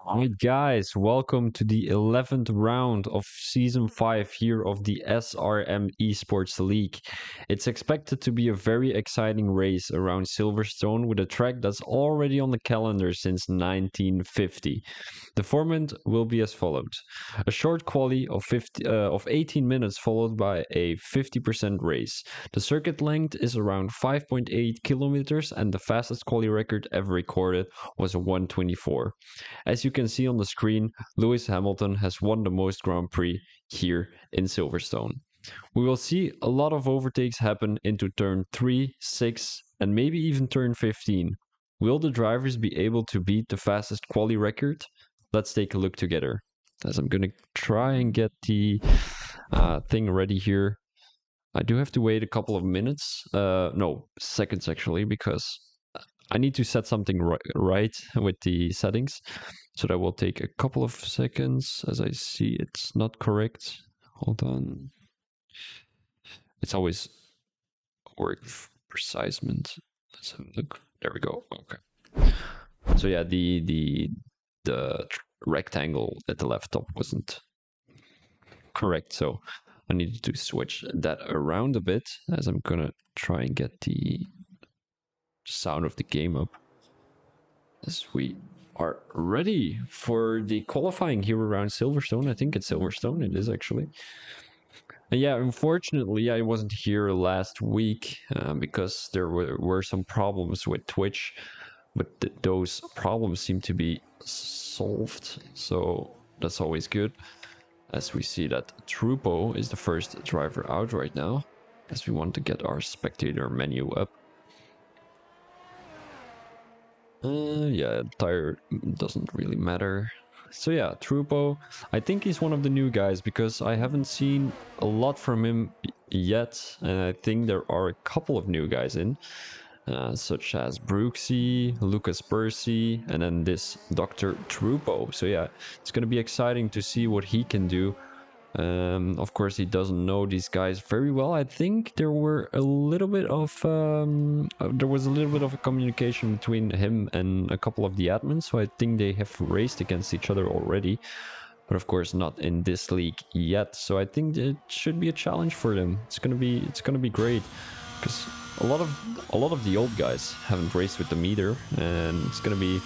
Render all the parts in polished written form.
Alright, guys, welcome to the 11th round of Season 5 here of the SRM Esports League. It's expected to be a very exciting race around Silverstone with a track that's already on the calendar since 1950. The format will be as follows: a short quali of 18 minutes followed by a 50% race. The circuit length is around 5.8 kilometers and the fastest quali record ever recorded was 124. As you can see on the screen, Lewis Hamilton has won the most Grand Prix here in Silverstone. We will see a lot of overtakes happen into turn 3, 6, and maybe even turn 15. Will the drivers be able to beat the fastest quali record? Let's take a look together. As I'm going to try and get the thing ready here. I do have to wait a couple of minutes, no, seconds actually, because I need to set something right with the settings. So that will take a couple of seconds as I see it's not correct. Hold on. It's always word precisement. Let's have a look. There we go. Okay. So yeah, the rectangle at the left top wasn't correct. So I needed to switch that around a bit as I'm gonna try and get the sound of the game up as we are ready for the qualifying here around Silverstone. I think it's Silverstone. It is actually. And yeah, unfortunately, I wasn't here last week because there were some problems with Twitch, but those problems seem to be solved. So that's always good. As we see that Trupo is the first driver out right now, as we want to get our spectator menu up. Yeah, tire doesn't really matter. So yeah, Trupo, I think he's one of the new guys because I haven't seen a lot from him yet, and I think there are a couple of new guys in, such as Brooksy, Lucas Percy, and then this Dr. Trupo. So yeah, it's gonna be exciting to see what he can do. Of course, he doesn't know these guys very well. I think there was a little bit of a communication between him and a couple of the admins. So I think they have raced against each other already, but of course not in this league yet. So I think it should be a challenge for them. It's gonna be great because a lot of the old guys haven't raced with them either, and it's gonna be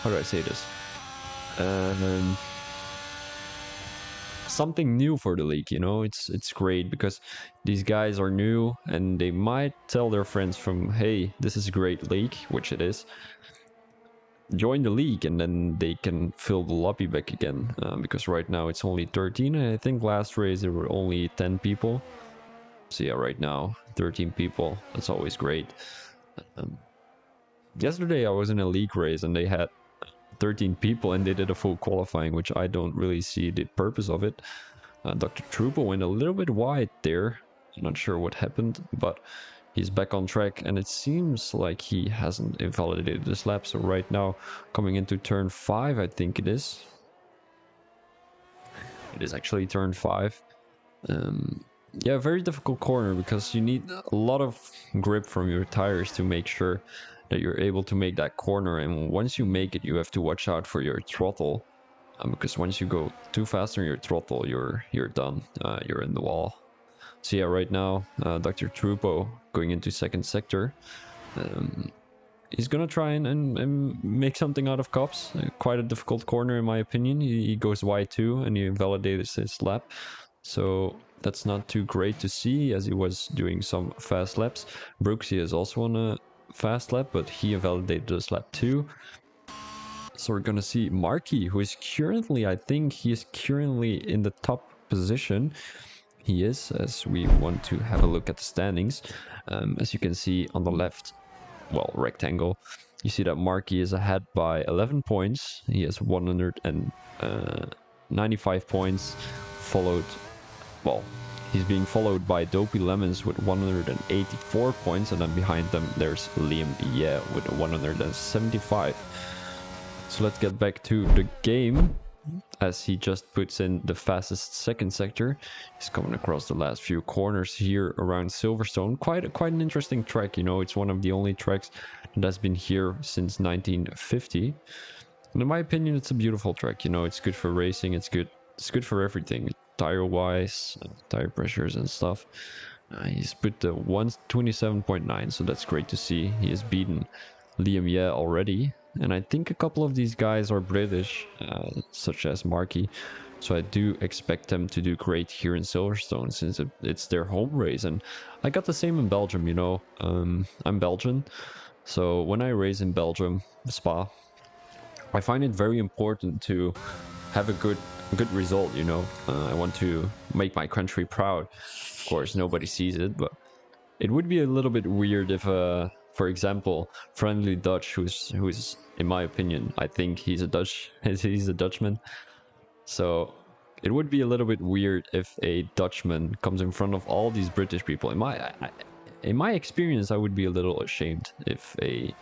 how do I say this? Something new for the league, you know. It's great because these guys are new and they might tell their friends from, hey, this is a great league, which it is, join the league, and then they can fill the lobby back again, because right now it's only 13, and I think last race there were only 10 people. So yeah, right now 13 people. That's always great. Yesterday I was in a league race and they had 13 people and they did a full qualifying, which I don't really see the purpose of it. Dr. Trooper went a little bit wide there. I'm not sure what happened, but he's back on track and it seems like he hasn't invalidated this lap. So right now, coming into turn 5, I think it is. It is actually turn 5. Yeah, very difficult corner because you need a lot of grip from your tires to make sure that you're able to make that corner. And once you make it, you have to watch out for your throttle. Because once you go too fast on your throttle, you're done. You're in the wall. So yeah, right now, Dr. Trupo going into second sector. He's gonna try and make something out of cops. Quite a difficult corner in my opinion. He goes wide too, and he validates his lap. So that's not too great to see, as he was doing some fast laps. Brooksy is also on a fast lap, but he invalidated his lap too. So we're gonna see Marky, who is currently, I think he is currently in the top position. He is, as we want to have a look at the standings. As you can see on the left, well, rectangle, you see that Marky is ahead by 11 points. He has 195 points, followed, well, he's being followed by Dopey Lemons with 184 points, and then behind them there's Liam Yeah with 175. So let's get back to the game, as he just puts in the fastest second sector. He's coming across the last few corners here around Silverstone. Quite an interesting track, you know. It's one of the only tracks It has been here since 1950. And in my opinion, it's a beautiful track. You know, it's good for racing. It's good. It's good for everything, tire-wise, tire pressures and stuff. He's put the 127.9, so that's great to see. He has beaten Liam Ye already, and I think a couple of these guys are British, such as Markey. So I do expect them to do great here in Silverstone since it's their home race. And I got the same in Belgium. You know, I'm Belgian, so when I race in Belgium, Spa, I find it very important to have a good result. You know, I want to make my country proud. Of course, nobody sees it, but it would be a little bit weird if, for example, Friendly Dutch, who's in my opinion, I think he's a he's a Dutchman. So it would be a little bit weird if a Dutchman comes in front of all these British people. In my experience, I would be a little ashamed if a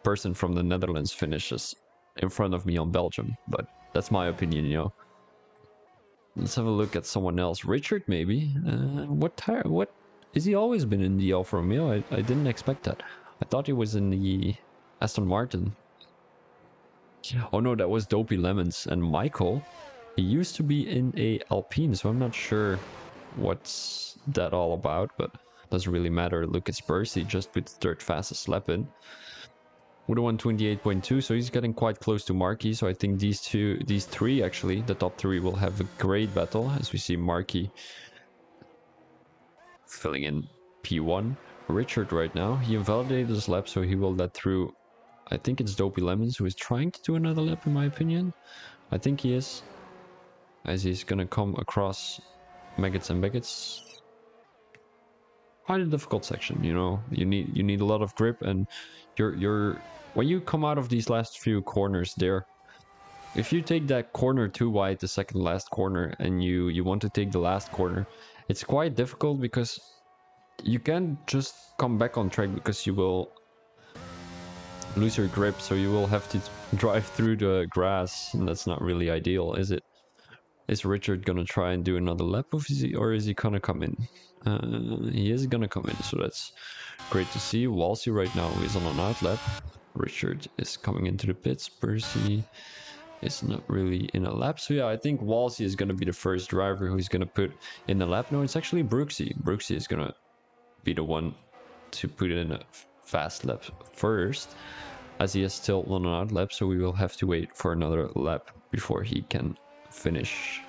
person from the Netherlands finishes in front of me on Belgium, but that's my opinion, you know. Let's have a look at someone else. Richard, maybe. What tire? What is he always been in the Alfa Romeo? I didn't expect that. I thought he was in the Aston Martin. Oh no, that was Dopey Lemons. And Michael, he used to be in a Alpine, so I'm not sure what's that all about, but doesn't really matter. Lucas Percy just put the third fastest lap in with a 128.2, so he's getting quite close to Markey. So I think these three actually, the top three, will have a great battle as we see Markey filling in P1. Richard right now, he invalidated his lap, so he will let through, I think it's Dopey Lemons, who is trying to do another lap in my opinion. I think he is, as he's gonna come across Maggots and Baggots. Quite a difficult section, you know. You need a lot of grip, and you're when you come out of these last few corners there, if you take that corner too wide, the second last corner, and you want to take the last corner, it's quite difficult because you can't just come back on track because you will lose your grip, so you will have to drive through the grass, and that's not really ideal, is it? Is Richard gonna try and do another lap, or is he gonna come in? He is gonna come in, so that's great to see. Walsey right now is on an out lap. Richard is coming into the pits. Percy is not really in a lap. So yeah, I think Walsey is gonna be the first driver who's gonna put in the lap. No, it's actually Brooksy. Brooksy is gonna be the one to put in a fast lap first, as he is still on an out lap, so we will have to wait for another lap before he can finish.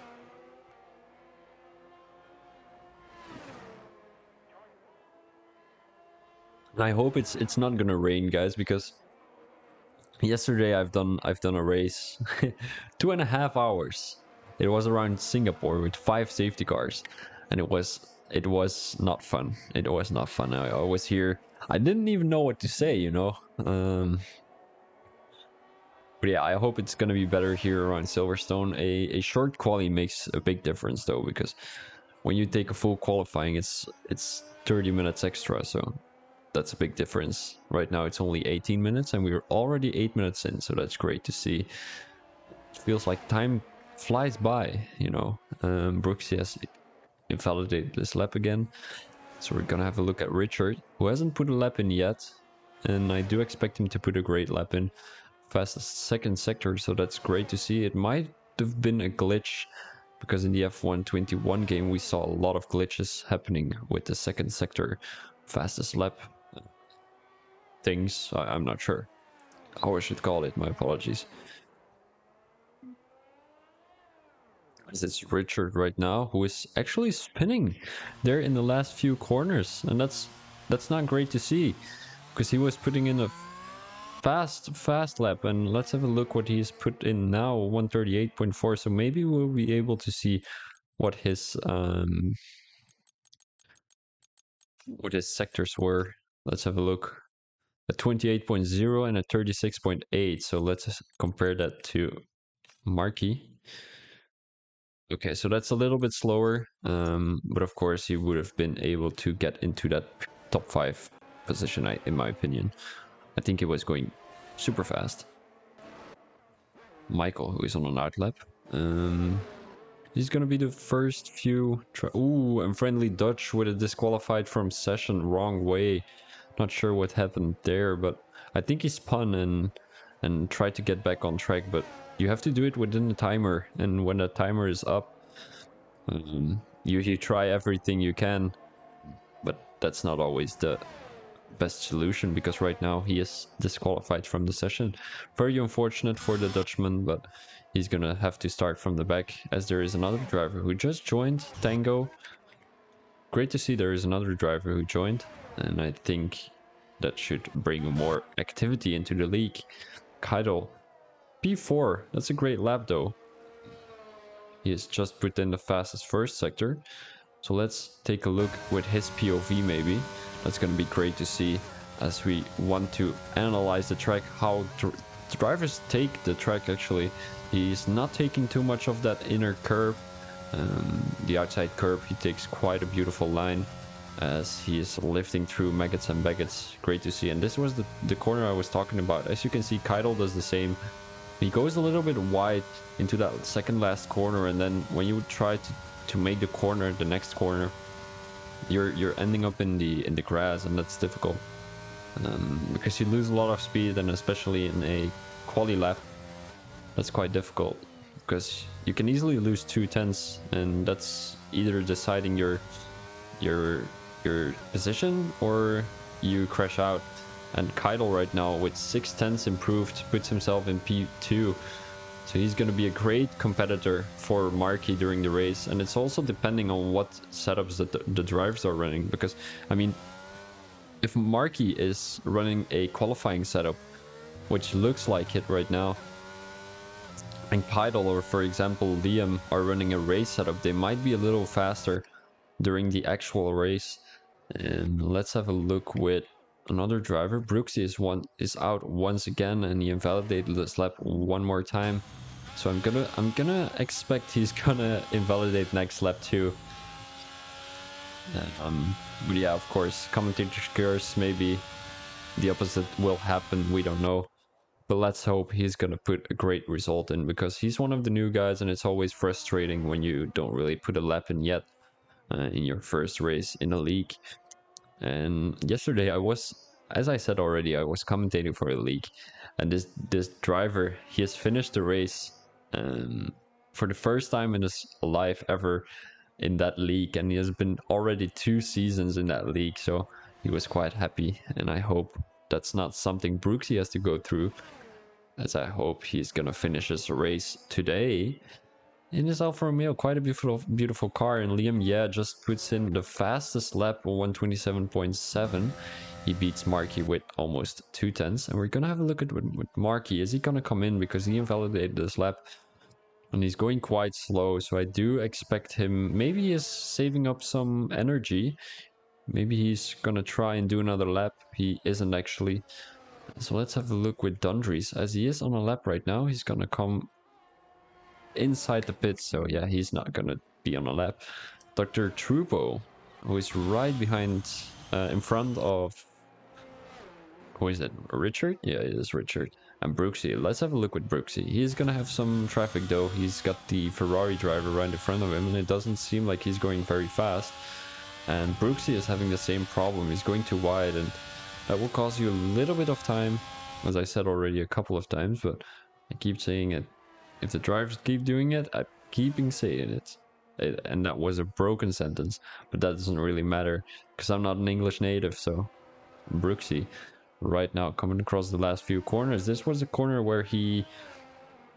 And I hope it's not gonna rain, guys, because yesterday I've done a race 2.5 hours. It was around Singapore with 5 safety cars, and it was not fun. It was not fun. I was here. I didn't even know what to say, you know. But yeah, I hope it's gonna be better here around Silverstone. A short quali makes a big difference though, because when you take a full qualifying, it's 30 minutes extra. So that's a big difference. Right now it's only 18 minutes and we're already 8 minutes in, so that's great to see. It feels like time flies by, you know. Brooks has invalidated this lap again, so we're gonna have a look at Richard, who hasn't put a lap in yet, and I do expect him to put a great lap in. Fastest second sector, so that's great to see. It might have been a glitch, because in the F1 21 game we saw a lot of glitches happening with the second sector fastest lap things. I'm not sure how I should call it. My apologies. As it's Richard right now, who is actually spinning there in the last few corners, and that's not great to see, because he was putting in a fast lap. And let's have a look what he's put in now, 138.4. So maybe we'll be able to see what his sectors were. Let's have a look. A 28.0 and a 36.8. So let's compare that to Markey. Okay, so that's a little bit slower, but of course he would have been able to get into that top 5 position, in my opinion. I think he was going super fast. Michael, who is on an out lap. He's gonna be the first few. Ooh, and Friendly Dutch with a disqualified from session, wrong way. Not sure what happened there, but I think he spun and tried to get back on track. But you have to do it within the timer, and when the timer is up, you try everything you can. But that's not always the best solution, because right now he is disqualified from the session. Very unfortunate for the Dutchman, but he's gonna have to start from the back, as there is another driver who just joined, Tango. Great to see there is another driver who joined, and I think that should bring more activity into the league. Keitel, P4, that's a great lap though. He has just put in the fastest first sector. So let's take a look with his POV maybe. That's going to be great to see, as we want to analyze the track, how drivers take the track actually. He's not taking too much of that inner curve. The outside curve, he takes quite a beautiful line as he is lifting through maggots and baggots. Great to see. And this was the corner I was talking about. As you can see, Keitel does the same. He goes a little bit wide into that second last corner, and then when you try to make the corner, the next corner, you're ending up in the grass, and that's difficult because you lose a lot of speed, and especially in a quali lap, that's quite difficult because you can easily lose 2 tenths, and that's either deciding your position or you crash out. And Keitel right now with 6 tenths improved puts himself in P2. So he's going to be a great competitor for Marky during the race. And it's also depending on what setups the drivers are running. Because, I mean, if Marky is running a qualifying setup, which looks like it right now, and Keitel or, for example, Liam are running a race setup, they might be a little faster during the actual race. And let's have a look with another driver. Brooksy is out once again, and he invalidated this lap one more time. So I'm gonna expect he's gonna invalidate next lap too. But yeah, of course, commentator's curse, maybe the opposite will happen. We don't know. But let's hope he's gonna put a great result in, because he's one of the new guys, and it's always frustrating when you don't really put a lap in yet in your first race in a league. And yesterday I was, as I said already, I was commentating for a league, and this driver, he has finished the race for the first time in his life ever in that league, and he has been already 2 seasons in that league, so he was quite happy. And I hope that's not something Brooksy has to go through, as I hope he's gonna finish his race today in his Alfa Romeo. Quite a beautiful car. And Liam, yeah, just puts in the fastest lap, 127.7. He beats Marky with almost 2 tenths. And we're gonna have a look at with Marky. Is he gonna come in, because he invalidated this lap and he's going quite slow? So I do expect him, maybe he is saving up some energy. Maybe he's gonna try and do another lap. He isn't actually. So let's have a look with Dundries. As he is on a lap right now, he's gonna come inside the pits, so yeah, he's not gonna be on a lap. Dr. Trubo, who is right behind, in front of, who is it, Richard? Yeah, it is Richard. And Brooksy. Let's have a look with Brooksy. He's gonna have some traffic though. He's got the Ferrari driver right in front of him, and it doesn't seem like he's going very fast. And Brooksy is having the same problem. He's going too wide, and that will cause you a little bit of time, as I said already a couple of times, but I keep saying it. If the drivers keep doing it, I'm keeping saying it. And that was a broken sentence, but that doesn't really matter, because I'm not an English native. So Brooksy right now coming across the last few corners. This was a corner where he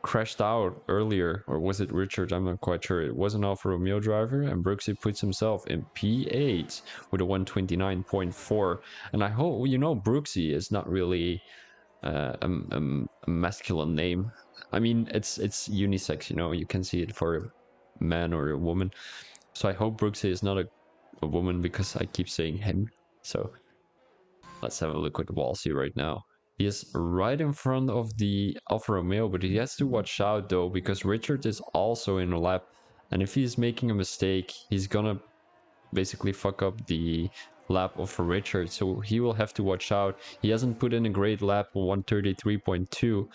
crashed out earlier, or was it Richard? I'm not quite sure. It was an Alfa Romeo driver, and Brooksy puts himself in P8 with a 129.4. And I hope, you know, Brooksy is not really a masculine name. I mean, it's unisex, you know, you can see it for a man or a woman. So I hope Brooksy is not a woman, because I keep saying him. So let's have a look at Walsey right now. He is right in front of the Alfa Romeo, but he has to watch out though, because Richard is also in a lap. And if he's making a mistake, he's gonna basically fuck up the lap of Richard, so he will have to watch out. He hasn't put in a great lap, 133.2.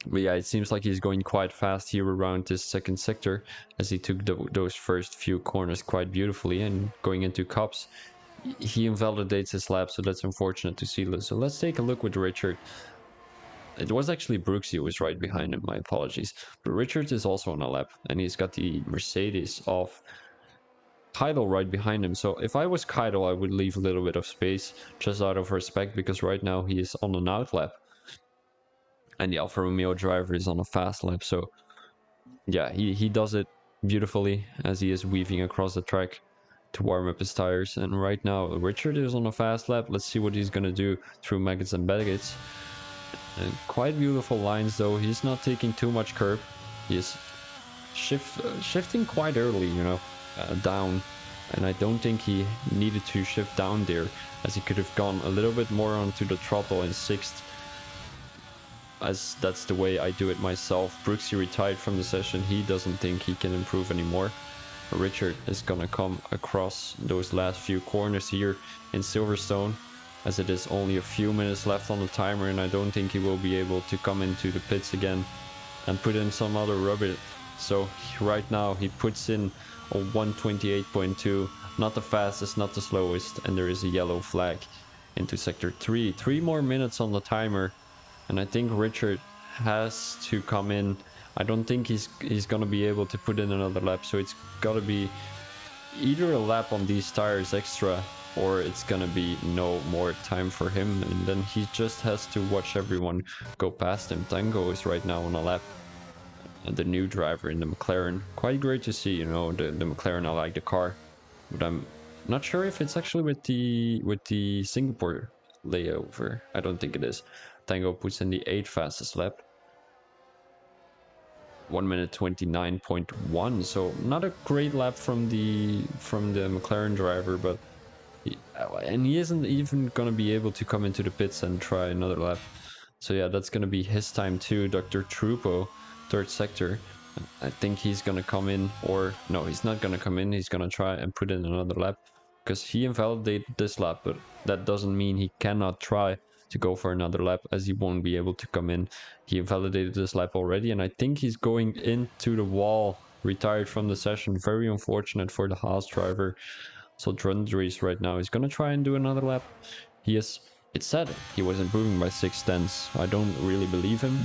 But yeah, it seems like he's going quite fast here around this second sector, as he took those first few corners quite beautifully. And going into cups, he invalidates his lap, so that's unfortunate to see. So let's take a look with Richard. It was actually Brooksy who was right behind him, my apologies. But Richard is also on a lap, and he's got the Mercedes of Kyle right behind him. So if I was Kyle, I would leave a little bit of space just out of respect, because right now he is on an out lap. And the Alfa Romeo driver is on a fast lap. So yeah, he does it beautifully as he is weaving across the track to warm up his tires. And right now, Richard is on a fast lap. Let's see what he's going to do through Maggots and Baggots. And quite beautiful lines, though. He's not taking too much curb. He's shifting quite early, down. And I don't think he needed to shift down there, as he could have gone a little bit more onto the throttle in sixth, as that's the way I do it myself. Brooksy retired from the session. He doesn't think he can improve anymore. Richard is gonna come across those last few corners here in Silverstone, as it is only a few minutes left on the timer, and I don't think he will be able to come into the pits again and put in some other rubber. So right now he puts in a 128.2, not the fastest, not the slowest, and there is a yellow flag into sector 3. 3 more minutes on the timer, and I think Richard has to come in. I don't think he's gonna be able to put in another lap, so it's gotta be either a lap on these tires extra, or it's gonna be no more time for him, and then he just has to watch everyone go past him. Tango is right now on a lap, and the new driver in the McLaren. Quite great to see, the McLaren. I like the car, but I'm not sure if it's actually with the Singapore layover. I don't think it is. Tango puts in the 8th fastest lap. 1 minute 29.1, so not a great lap from the McLaren driver, but he isn't even gonna be able to come into the pits and try another lap. So yeah, that's gonna be his time too. Dr. Trupo, 3rd sector. I think he's gonna come in, or no, he's not gonna come in. He's gonna try and put in another lap, because he invalidated this lap, but that doesn't mean he cannot try to go for another lap, as he won't be able to come in. He invalidated this lap already, and I think he's going into the wall, retired from the session. Very unfortunate for the Haas driver. So Drundries right now is gonna try and do another lap. It said he was improving by 6 tenths. I don't really believe him,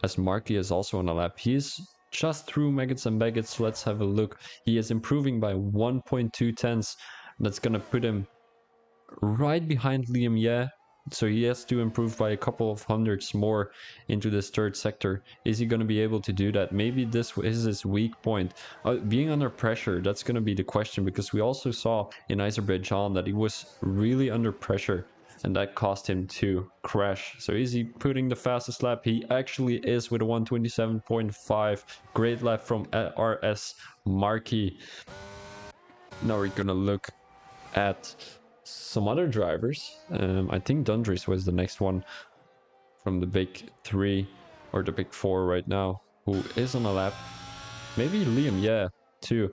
as Marky is also on a lap. He is just through Maggots and Baggots. Let's have a look. He is improving by 1.2 tenths. That's gonna put him right behind Liam Ye. So he has to improve by a couple of hundreds more into this 3rd sector. Is he going to be able to do that? Maybe this is his weak point. Being under pressure, that's going to be the question, because we also saw in Azerbaijan that he was really under pressure, and that caused him to crash. So is he putting the fastest lap? He actually is, with a 127.5. Great lap from RS Markey. Now we're going to look at some other drivers. I think Dundries was the next one from the big 3 or the big 4 right now, who is on a lap. Maybe Liam, yeah, too.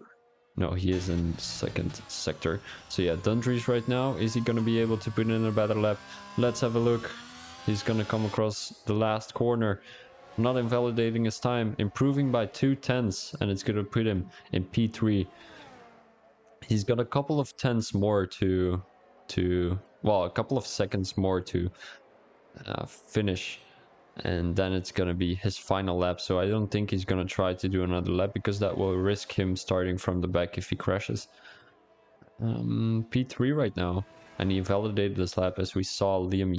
No, he is in 2nd sector. So yeah, Dundries right now. Is he gonna be able to put in a better lap? Let's have a look. He's gonna come across the last corner, not invalidating his time, improving by 2 tenths, and it's gonna put him in P3. He's got a couple of tenths more well, a couple of seconds more to finish, and then it's gonna be his final lap. So I don't think he's gonna try to do another lap, because that will risk him starting from the back if he crashes. P3 right now, and he invalidated this lap, as we saw Liam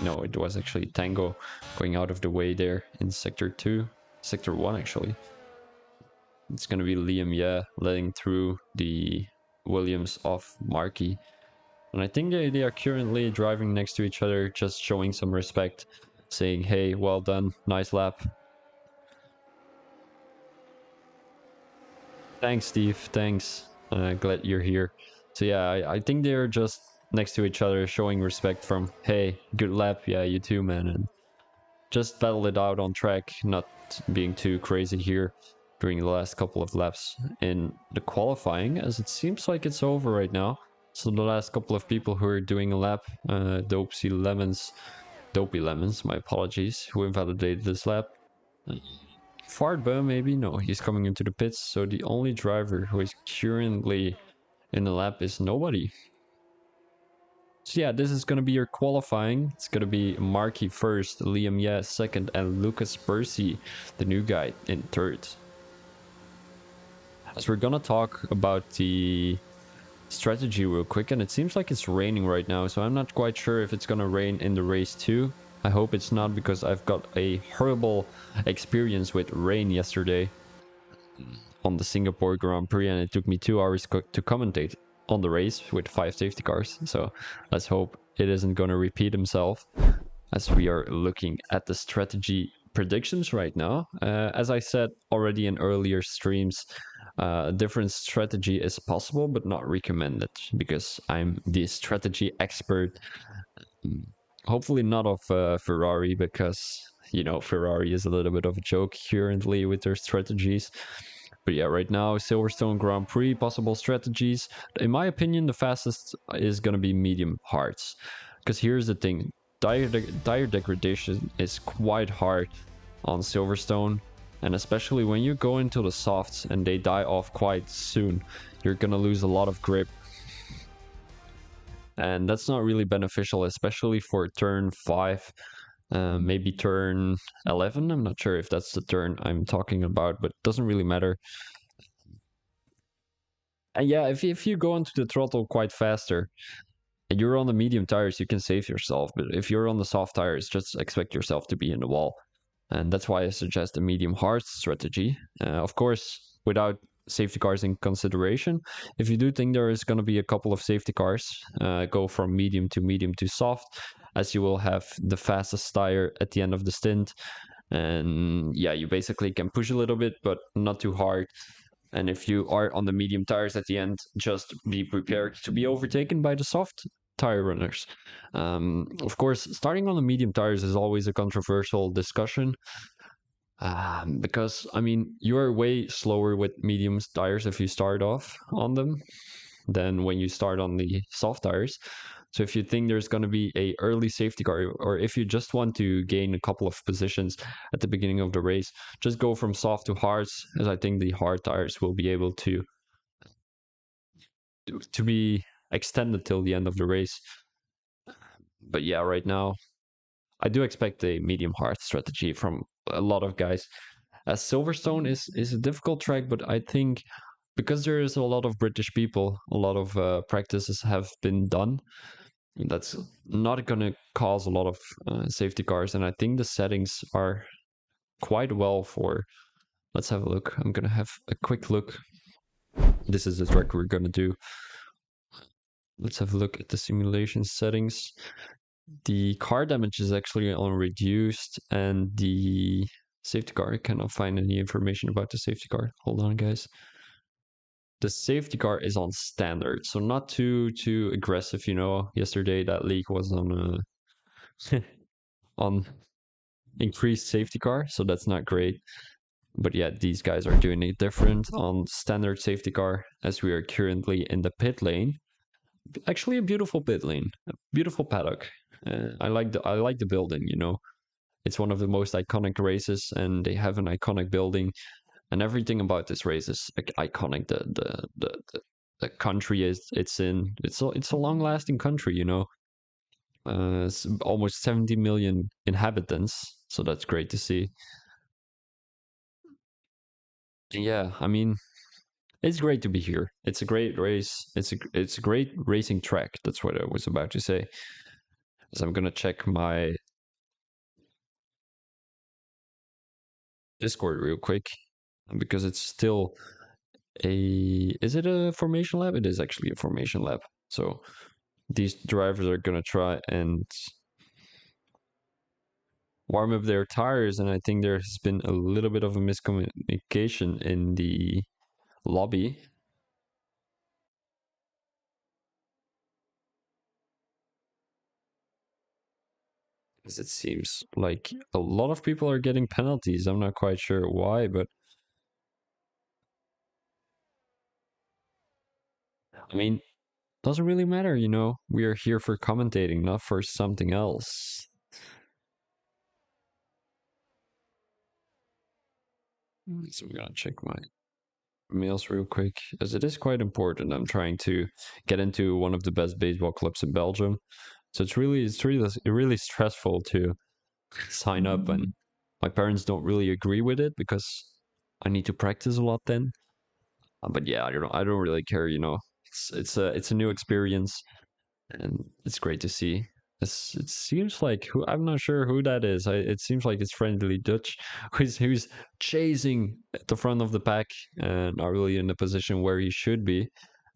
no, it was actually Tango going out of the way there in sector 1 actually. It's going to be Liam, letting through the Williams of Markey. And I think they are currently driving next to each other, just showing some respect, saying, hey, well done, nice lap. Thanks, Steve, thanks. Glad you're here. So yeah, I think they're just next to each other, showing respect from, hey, good lap, yeah, you too, man. And just battle it out on track, not being too crazy here during the last couple of laps in the qualifying, as it seems like it's over right now. So the last couple of people who are doing a lap, Dopey Lemons, my apologies, who invalidated this lap. Fardba, maybe? No, he's coming into the pits. So the only driver who is currently in the lap is nobody. So yeah, this is going to be your qualifying. It's going to be Marky first, Liam Yes second, and Lucas Percy, the new guy, in third. As we're going to talk about the strategy real quick, and it seems like it's raining right now, so I'm not quite sure if it's going to rain in the race too. I hope it's not, because I've got a horrible experience with rain yesterday on the Singapore Grand Prix, and it took me 2 hours to commentate on the race with 5 safety cars. So let's hope it isn't going to repeat himself, as we are looking at the strategy predictions right now. As I said already in earlier streams, different strategy is possible but not recommended, because I'm the strategy expert. Hopefully not of Ferrari, because Ferrari is a little bit of a joke currently with their strategies. But yeah, right now, Silverstone Grand Prix, possible strategies. In my opinion, the fastest is going to be medium hards. Because here's the thing, tire degradation is quite hard on Silverstone. And especially when you go into the softs and they die off quite soon, you're going to lose a lot of grip. And that's not really beneficial, especially for turn 5. Maybe turn 11. I'm not sure if that's the turn I'm talking about, but it doesn't really matter. And yeah, if you go into the throttle quite faster, and you're on the medium tires, you can save yourself. But if you're on the soft tires, just expect yourself to be in the wall. And that's why I suggest the medium hard strategy. Of course, without safety cars in consideration. If you do think there is going to be a couple of safety cars, go from medium to soft, as you will have the fastest tire at the end of the stint. And yeah, you basically can push a little bit, but not too hard. And if you are on the medium tires at the end, just be prepared to be overtaken by the soft tire runners. Of course, starting on the medium tires is always a controversial discussion, because, I mean, you are way slower with medium tires if you start off on them than when you start on the soft tires. So if you think there's going to be a early safety car, or if you just want to gain a couple of positions at the beginning of the race, just go from soft to hards, as I think the hard tires will be able to be extended till the end of the race. But yeah, right now I do expect a medium hard strategy from a lot of guys. As Silverstone is a difficult track, but I think because there is a lot of British people, a lot of practices have been done. That's not going to cause a lot of safety cars, and I think the settings are quite well for. Let's have a look. I'm going to have a quick look. This is the track we're going to do. Let's have a look at the simulation settings. The car damage is actually on reduced, and the safety car, I cannot find any information about the safety car. Hold on, guys. The safety car is on standard, so not too aggressive. Yesterday that leak was on on increased safety car, so that's not great. But yeah, these guys are doing it different on standard safety car, as we are currently in the pit lane. Actually, a beautiful pit lane, a beautiful paddock. I like the building. It's one of the most iconic races, and they have an iconic building, and everything about this race is iconic. The country it's in. It's a long lasting country. It's almost 70 million inhabitants, so that's great to see. Yeah, I mean, it's great to be here. It's a great race. It's a great racing track. That's what I was about to say. So I'm gonna check my Discord real quick, because it's still is it a formation lab? It is actually a formation lab. So these drivers are gonna try and warm up their tires, and I think there has been a little bit of a miscommunication in the lobby. As it seems like a lot of people are getting penalties. I'm not quite sure why, but I mean, doesn't really matter. We are here for commentating, not for something else. So we're gonna check my Meals real quick, as it is quite important. I'm trying to get into one of the best baseball clubs in Belgium. So it's really stressful to sign up, and my parents don't really agree with it because I need to practice a lot then. But yeah, I don't really care. It's a new experience, and it's great to see. It seems like I'm not sure who that is. It seems like it's friendly Dutch, who's chasing at the front of the pack and not really in the position where he should be,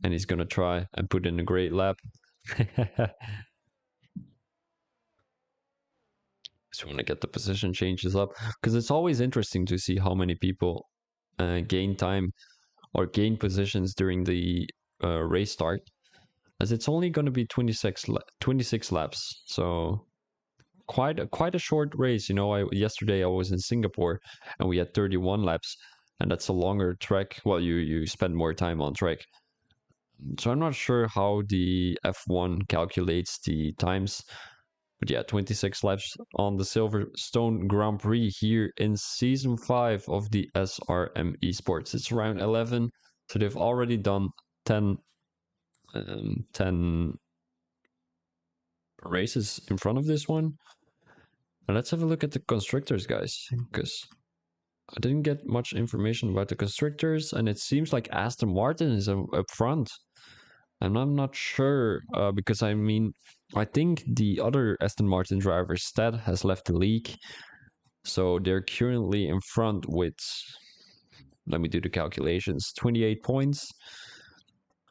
and he's gonna try and put in a great lap. Just want to get the position changes up because it's always interesting to see how many people gain time or gain positions during the race start, as it's only going to be 26 laps. So quite a short race. Yesterday I was in Singapore and we had 31 laps, and that's a longer track. Well, you spend more time on track. So I'm not sure how the F1 calculates the times. But yeah, 26 laps on the Silverstone Grand Prix here in season 5 of the SRM Esports. It's around 11, so they've already done 10, 10 races in front of this one. And let's have a look at the constructors, guys, because I didn't get much information about the constructors, and it seems like Aston Martin is up front. And I'm not sure, because I think the other Aston Martin driver, Stead, has left the league. So they're currently in front with, let me do the calculations, 28 points.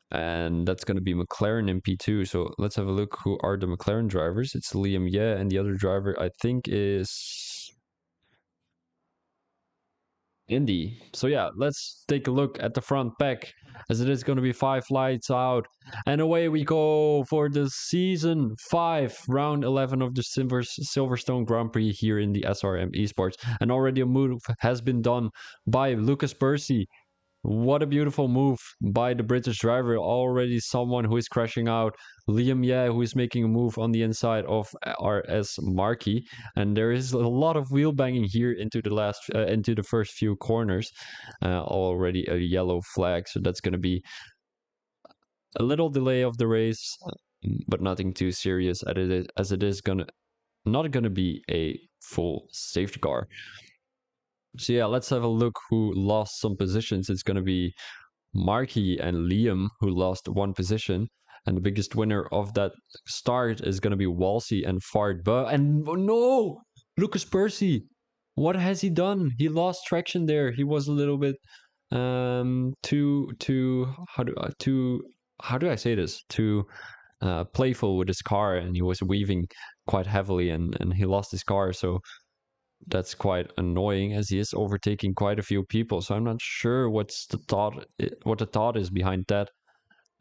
And that's going to be McLaren in P2. So let's have a look who are the McLaren drivers. It's Liam Ye, and the other driver I think is Indy. So yeah, let's take a look at the front pack, as it is going to be 5 lights out. And away we go for the season 5, round 11 of the Silverstone Grand Prix here in the SRM Esports. And already a move has been done by Lucas Percy. What a beautiful move by the British driver. Already someone who is crashing out. Liam Ye, who is making a move on the inside of RS Markey. And there is a lot of wheel banging here into the first few corners. Already a yellow flag. So that's going to be a little delay of the race, but nothing too serious, as it is not going to be a full safety car. So yeah, let's have a look who lost some positions. It's going to be Markey and Liam, who lost one position. And the biggest winner of that start is going to be Walsey and Fardba. And oh no! Lucas Percy! What has he done? He lost traction there. He was a little bit too how do I say this? Too playful with his car, and he was weaving quite heavily, and he lost his car. So that's quite annoying, as he is overtaking quite a few people. So I'm not sure what the thought is behind that,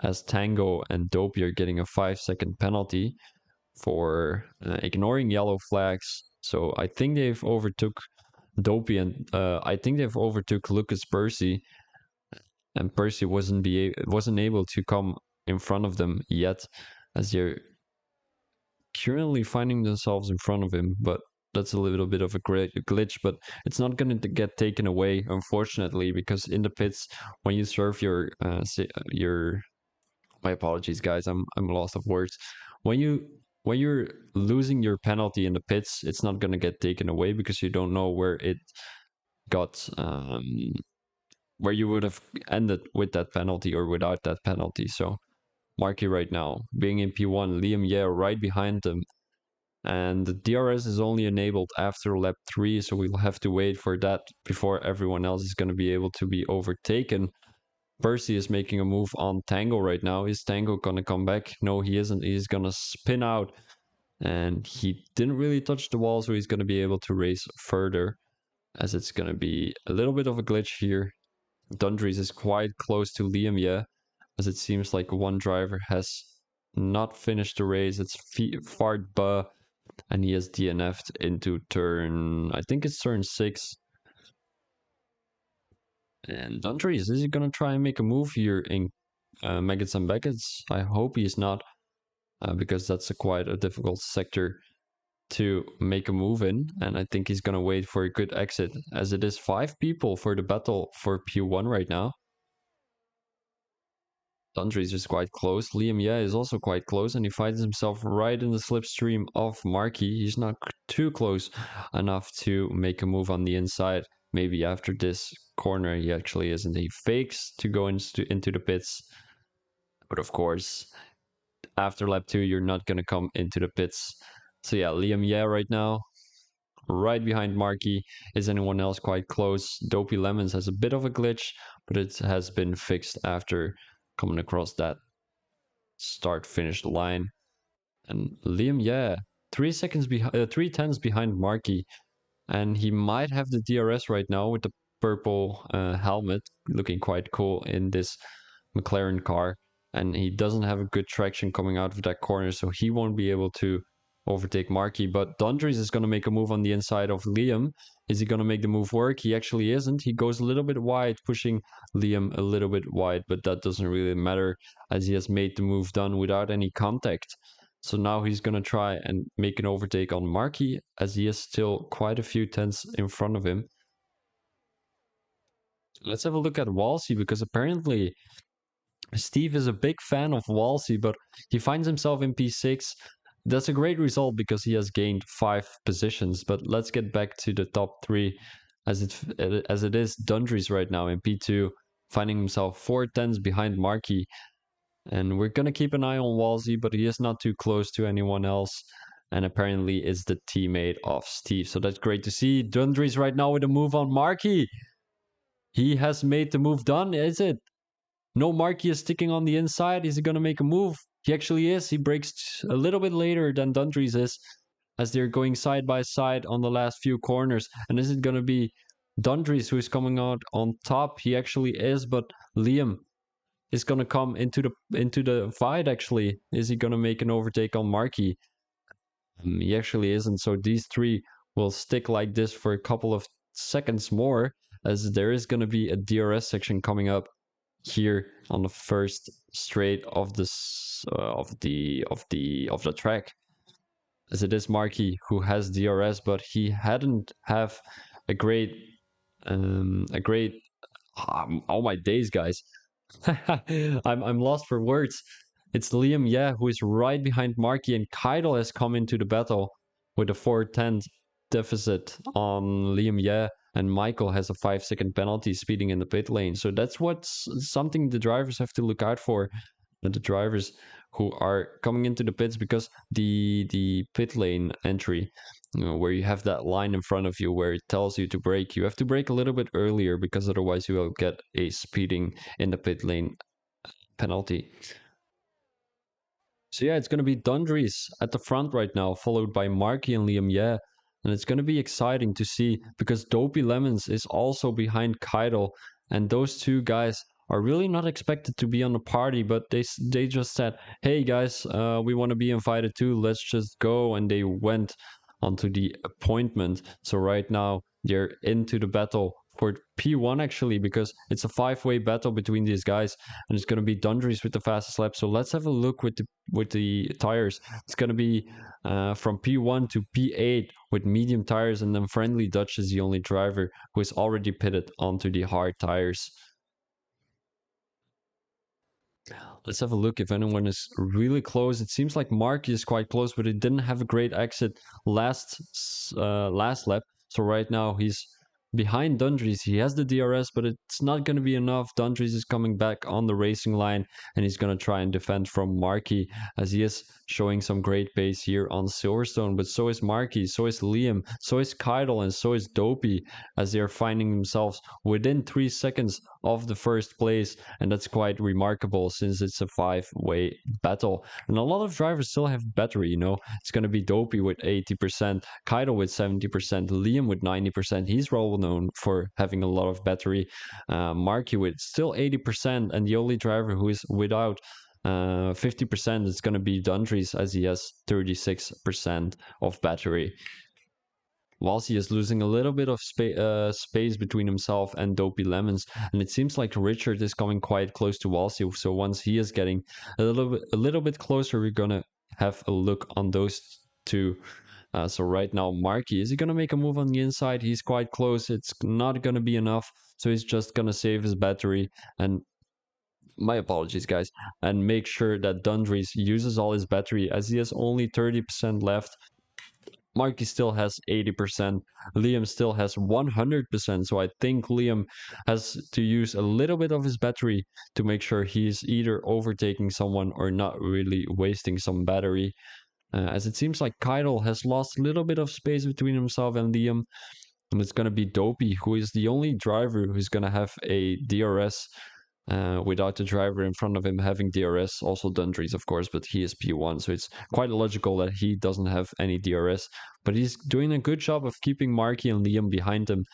as Tango and Dopey are getting a 5-second penalty for ignoring yellow flags. So I think they've overtook Dopey, and I think they've overtook Lucas Percy, and Percy wasn't able to come in front of them yet, as they're currently finding themselves in front of him. But that's a little bit of a glitch, but it's not going to get taken away, unfortunately, because in the pits, when you serve your my apologies, guys, I'm lost of words. When you're losing your penalty in the pits, it's not going to get taken away, because you don't know where it got where you would have ended with that penalty or without that penalty. So Marky right now being in P1, Liam Ye right behind them, and the DRS is only enabled after lap 3, so we'll have to wait for that before everyone else is going to be able to be overtaken. Percy is making a move on Tango right now. Is Tango going to come back? No, he isn't. He's going to spin out, and he didn't really touch the wall, so he's going to be able to race further, as it's going to be a little bit of a glitch here. Dundries is quite close to Liam, yeah, as it seems like one driver has not finished the race. It's Fardba, and he has DNF'd into I think it's turn 6. And Dundries, is he going to try and make a move here in Maggots and Beckett's? I hope he's not, because that's quite a difficult sector to make a move in, and I think he's going to wait for a good exit, as it is 5 people for the battle for P1 right now. Dundree's is quite close. Liam, yeah, is also quite close, and he finds himself right in the slipstream of Markey. He's not too close enough to make a move on the inside. Maybe after this corner, he actually isn't. He fakes to go into the pits. But of course, after lap 2, you're not going to come into the pits. So yeah, Liam, yeah, right now, right behind Markey. Is anyone else quite close? Dopey Lemons has a bit of a glitch, but it has been fixed after coming across that start finish line. And Liam, yeah, 3 seconds behind, 3 tenths behind Markey, and he might have the DRS right now with the purple helmet, looking quite cool in this McLaren car. And he doesn't have a good traction coming out of that corner, so he won't be able to overtake Markey. But Dundries is going to make a move on the inside of Liam. Is he going to make the move work? He actually isn't. He goes a little bit wide, pushing Liam a little bit wide, but that doesn't really matter as he has made the move done without any contact. So now he's going to try and make an overtake on Markey as he is still quite a few tenths in front of him. Let's have a look at Walsey because apparently Steve is a big fan of Walsey, but he finds himself in P6. That's a great result because he has gained 5 positions. But let's get back to the top 3 as it is Dundries right now in P2, finding himself 4 tenths behind Markey. And we're going to keep an eye on Walsey, but he is not too close to anyone else. And apparently is the teammate of Steve. So that's great to see. Dundries right now with a move on Markey. He has made the move done, is it? No, Markey is sticking on the inside. Is he going to make a move? He actually is. He breaks a little bit later than Dundries is as they're going side by side on the last few corners. And is it going to be Dundries who is coming out on top? He actually is, but Liam is going to come into the fight actually. Is he going to make an overtake on Markey? He actually isn't. So these 3 will stick like this for a couple of seconds more as there is going to be a DRS section coming up here on the first straight of this of the track, as it is Markey who has DRS, but he hadn't have a great oh my days, guys. I'm lost for words. It's Liam, yeah, who is right behind Markey, and Keidel has come into the battle with a 410 deficit on Liam, yeah, and Michael has a 5 second penalty speeding in the pit lane. So that's what's something the drivers have to look out for. The drivers who are coming into the pits, because the pit lane entry, where you have that line in front of you where it tells you to brake, you have to brake a little bit earlier because otherwise you will get a speeding in the pit lane penalty. So yeah, it's going to be Dundries at the front right now, followed by Markey and Liam, yeah. And it's going to be exciting to see because Dopey Lemons is also behind Keidel. And those 2 guys are really not expected to be on the party, but they just said, hey guys, we want to be invited too. Let's just go. And they went onto the appointment. So right now they're into the battle for P1 actually, because it's a 5-way battle between these guys, and it's going to be Dundries with the fastest lap. So let's have a look with the tires. It's going to be from P1 to P8 with medium tires, and then Friendly Dutch is the only driver who is already pitted onto the hard tires. Let's have a look if anyone is really close. It seems like Mark is quite close, but he didn't have a great exit last lap. So right now he's behind Dundries. He has the DRS, but it's not going to be enough. Dundries is coming back on the racing line, and he's going to try and defend from Markey, as he is showing some great pace here on Silverstone. But so is Markey, so is Liam, so is Keidel, and so is Dopey, as they are finding themselves within 3 seconds of the first place. And that's quite remarkable since it's a 5-way battle. And a lot of drivers still have battery, It's going to be Dopey with 80%, Keidel with 70%, Liam with 90%. He's well known for having a lot of battery. Markey with still 80%, and the only driver who is without 50% is going to be Dundries, as he has 36% of battery. Walsey is losing a little bit of space between himself and Dopey Lemons, and it seems like Richard is coming quite close to Walsey. So once he is getting a little bit closer, we're gonna have a look on those 2. So right now, Markey, is he gonna make a move on the inside? He's quite close. It's not gonna be enough, so he's just gonna save his battery and My apologies, guys. And make sure that Dundrees uses all his battery as he has only 30% left. Marky still has 80%. Liam still has 100%. So I think Liam has to use a little bit of his battery to make sure he's either overtaking someone or not really wasting some battery. As it seems like Kydal has lost a little bit of space between himself and Liam. And it's going to be Dopey, who is the only driver who's going to have a DRS without the driver in front of him having DRS. Also Dundrees, of course, but he is P1, so it's quite logical that he doesn't have any DRS. But he's doing a good job of keeping Marky and Liam behind him.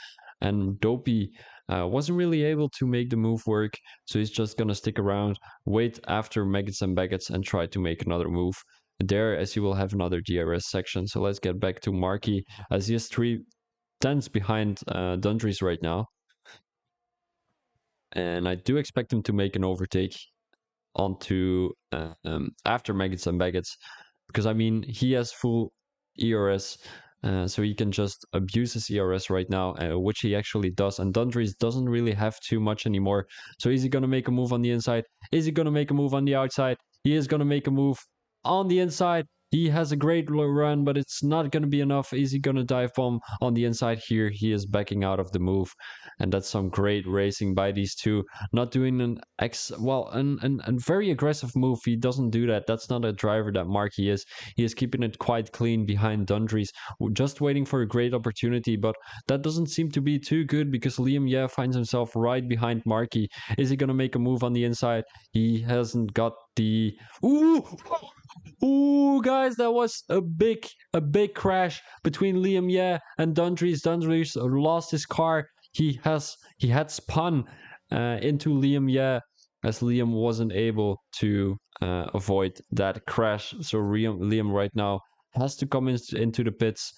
And Dopey wasn't really able to make the move work, so he's just going to stick around, wait after Maggots and Baggots, and try to make another move there, as he will have another DRS section. So let's get back to Marky, as he has 3 tenths behind Dundrees right now. And I do expect him to make an overtake onto after Maggots and Baggots, because I mean he has full ERS, so he can just abuse his ERS right now, which he actually does. And Dundrees doesn't really have too much anymore. So is he gonna make a move on the inside? Is he gonna make a move on the outside? He is gonna make a move on the inside. He has a great run, but it's not going to be enough. Is he going to dive bomb on the inside here? He is backing out of the move. And that's some great racing by these two. Not doing an very aggressive move. He doesn't do that. That's not a driver that Marky is. He is keeping it quite clean behind Dundrees, just waiting for a great opportunity. But that doesn't seem to be too good because Liam, finds himself right behind Marky. Is he going to make a move on the inside? He hasn't got the... Ooh! Ooh, guys, that was a big crash between Liam and Dundrees. Dundrees lost his car. He had spun into Liam as Liam wasn't able to avoid that crash. So Liam right now has to come into the pits,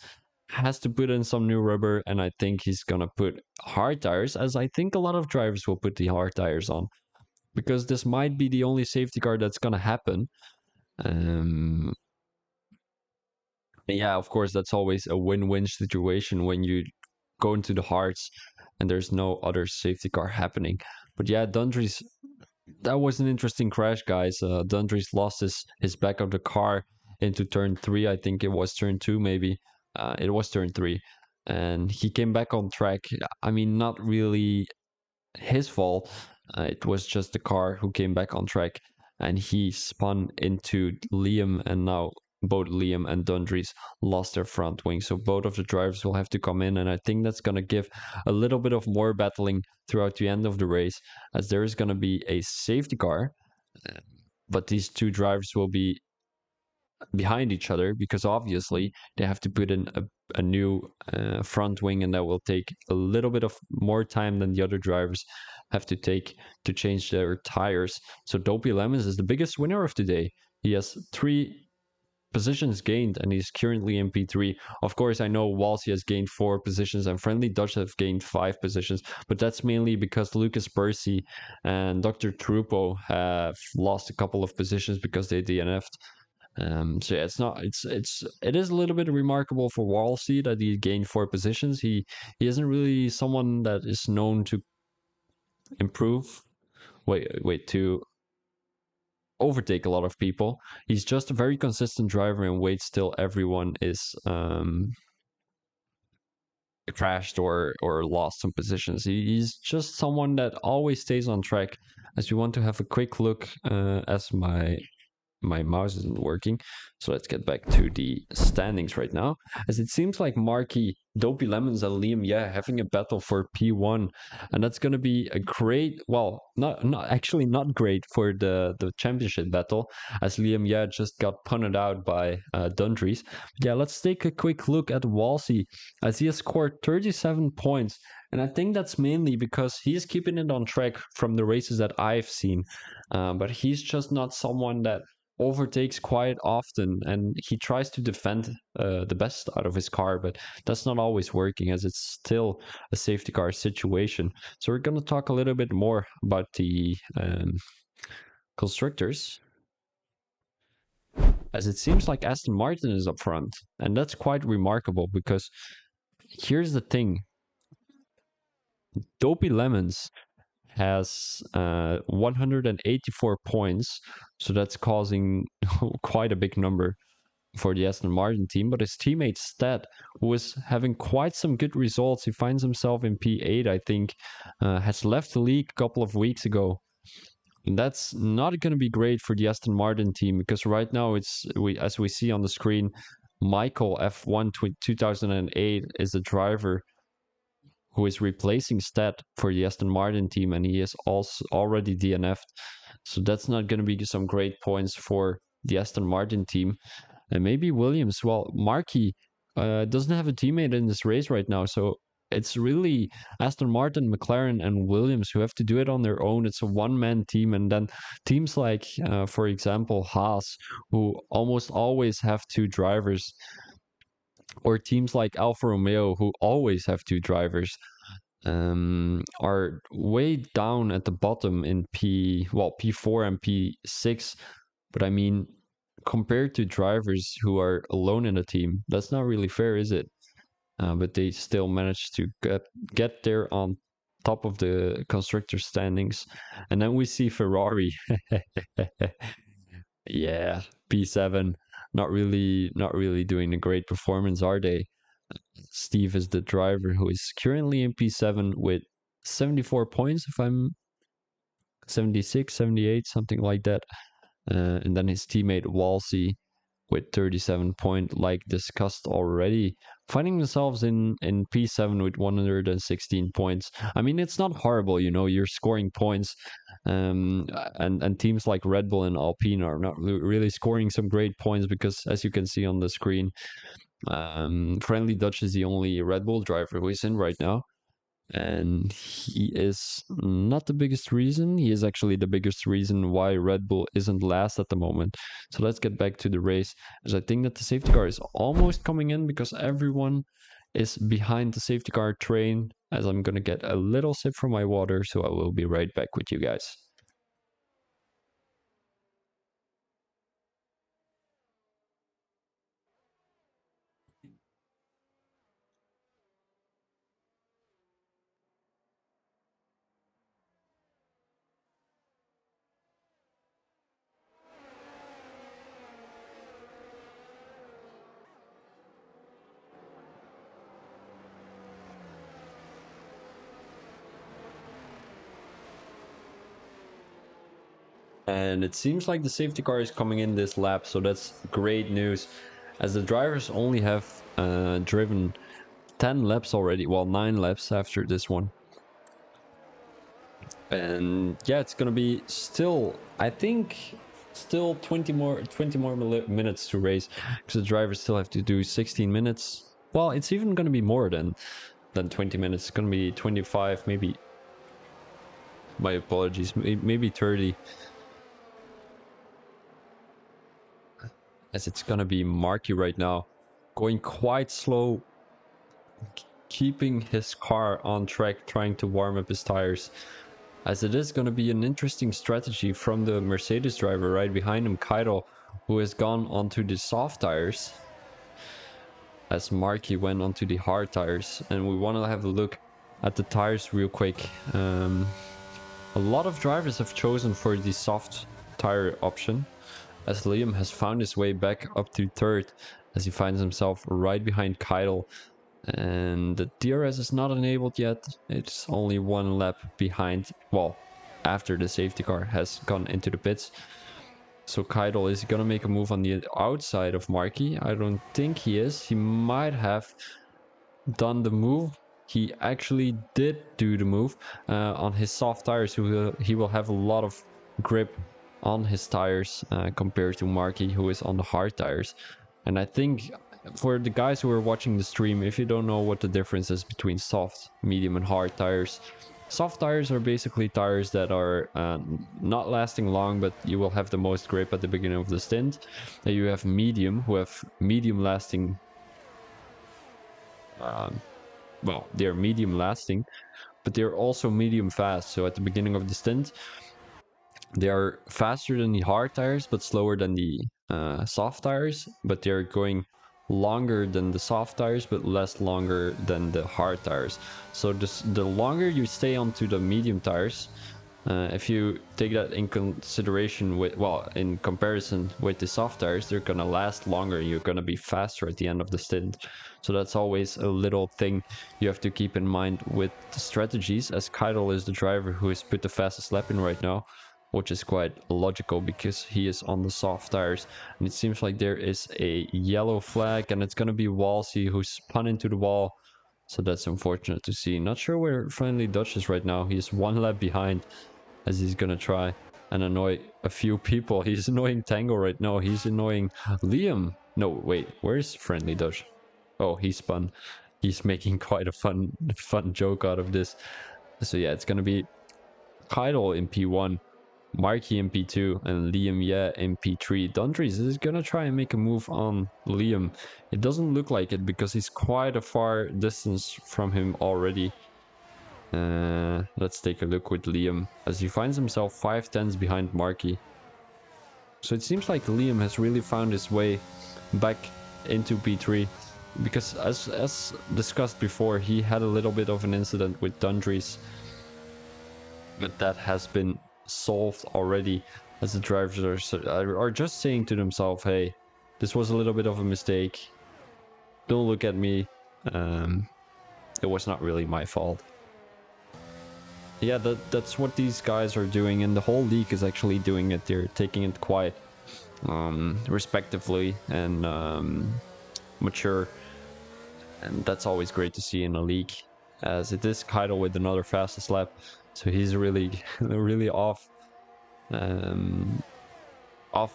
has to put in some new rubber, and I think he's gonna put hard tires, as I think a lot of drivers will put the hard tires on, because this might be the only safety car that's gonna happen. Um, yeah, of course, that's always a win-win situation when you go into the hards and there's no other safety car happening. But yeah, Dundrees, that was an interesting crash, guys. Dundrees lost his back of the car into turn 3. I think it was turn 2, maybe. It was turn 3. And he came back on track. I mean, not really his fault. It was just the car who came back on track, and he spun into Liam, and now both Liam and Dundrees lost their front wing. So both of the drivers will have to come in, and I think that's going to give a little bit of more battling throughout the end of the race, as there is going to be a safety car, but these two drivers will be behind each other because obviously they have to put in a new front wing, and that will take a little bit of more time than the other drivers have to take to change their tires. So Dopey Lemons is the biggest winner of today. He has 3 positions gained, and he's currently in P3. Of course, I know Walsey has gained 4 positions and Friendly Dutch have gained 5 positions, but that's mainly because Lucas Percy and Dr. Trupo have lost a couple of positions because they DNF'd. So yeah, it is a little bit remarkable for Walsey that he gained 4 positions. He isn't really someone that is known to improve. Wait, to overtake a lot of people. He's just a very consistent driver and waits till everyone is crashed or lost some positions. He's just someone that always stays on track. As we want to have a quick look, as my mouse isn't working. So let's get back to the standings right now. As it seems like Marky, Dopey Lemons, and Liam, having a battle for P1. And that's going to be a great, well, not great for the championship battle, as Liam, just got punted out by Dundrees. But yeah, let's take a quick look at Walsey, as he has scored 37 points. And I think that's mainly because he is keeping it on track from the races that I've seen. But he's just not someone that overtakes quite often, and he tries to defend the best out of his car, but that's not always working, as it's still a safety car situation. So we're going to talk a little bit more about the constructors, as it seems like Aston Martin is up front, and that's quite remarkable because here's the thing. Dopey Lemons has 184 points, so that's causing quite a big number for the Aston Martin team. But his teammate Sted, who was having quite some good results, he finds himself in P8, I think, has left the league a couple of weeks ago. And that's not going to be great for the Aston Martin team because right now as we see on the screen, Michael F1 2008 is the driver who is replacing Sted for the Aston Martin team, and he is also already DNF'd. So that's not going to be some great points for the Aston Martin team. And maybe Williams. Well, Markey doesn't have a teammate in this race right now, so it's really Aston Martin, McLaren, and Williams who have to do it on their own. It's a one-man team, and then teams like, for example, Haas, who almost always have two drivers, or teams like Alfa Romeo, who always have two drivers, are way down at the bottom in P4 and P6. But I mean, compared to drivers who are alone in a team, that's not really fair, is it? But they still managed to get there on top of the constructor standings. And then we see Ferrari. Yeah, P7, not really doing a great performance, are they? Steve is the driver who is currently in P7 with 74 points, if I'm 76, 78, something like that. And then his teammate Walsey with 37 point, like discussed already, finding themselves in P7 with 116 points. I mean, it's not horrible, you're scoring points. And teams like Red Bull and Alpine are not really scoring some great points because, as you can see on the screen, Friendly Dutch is the only Red Bull driver who is in right now. And he is not the biggest reason. He is actually the biggest reason why Red Bull isn't last at the moment. So let's get back to the race, as I think that the safety car is almost coming in because everyone is behind the safety car train. As I'm going to get a little sip from my water, so I will be right back with you guys. And it seems like the safety car is coming in this lap, so that's great news, as the drivers only have driven 10 laps already, well, 9 laps after this one. And yeah, it's gonna be still, I think, still 20 more minutes to race, because the drivers still have to do 16 minutes. Well, it's even gonna be more than 20 minutes. It's gonna be 25, maybe. My apologies, maybe 30. As it's gonna be Marky right now, going quite slow, keeping his car on track, trying to warm up his tires, as it is going to be an interesting strategy from the Mercedes driver right behind him, Kairo, who has gone onto the soft tires, as Marky went onto the hard tires. And we want to have a look at the tires real quick. A lot of drivers have chosen for the soft tire option, as Liam has found his way back up to third, as he finds himself right behind Kyle. And the DRS is not enabled yet. It's only one lap behind, well, after the safety car has gone into the pits. So Kyle is gonna make a move on the outside of Marky. I don't think he is. He might have done the move. He actually did do the move on his soft tires. He will have a lot of grip on his tires compared to Marky, who is on the hard tires. And I think for the guys who are watching the stream, if you don't know what the difference is between soft, medium, and hard tires, soft tires are basically tires that are not lasting long, but you will have the most grip at the beginning of the stint. And you have medium, who have medium lasting. Well, they're medium lasting, but they're also medium fast. So at the beginning of the stint, they are faster than the hard tires, but slower than the soft tires. But they're going longer than the soft tires, but less longer than the hard tires. So the longer you stay onto the medium tires, if you take that in consideration with, well, in comparison with the soft tires, they're gonna last longer. You're gonna be faster at the end of the stint. So that's always a little thing you have to keep in mind with the strategies, as Keitel is the driver who has put the fastest lap in right now, which is quite logical because he is on the soft tires. And it seems like there is a yellow flag, and it's gonna be Walsey who's spun into the wall. So that's unfortunate to see. Not sure where Friendly Dutch is right now. He's one lap behind, as he's gonna try and annoy a few people. He's annoying Tango right now. He's annoying Liam. No, wait, where's Friendly Dutch? Oh, he spun. He's making quite a fun joke out of this. So yeah, it's gonna be Keitel in P1, Marky in P2, and Liam in P3. Dundries is gonna try and make a move on Liam. It doesn't look like it because he's quite a far distance from him already. Let's take a look with Liam as he finds himself 5 tenths behind Marky. So it seems like Liam has really found his way back into P3 because as discussed before, he had a little bit of an incident with Dundries, but that has been solved already, as the drivers are just saying to themselves, hey, this was a little bit of a mistake. Don't look at me. It was not really my fault. Yeah, that's what these guys are doing, and the whole league is actually doing it. They're taking it quite respectively and mature, and that's always great to see in a league, as it is Keitel with another fastest lap, so he's really really off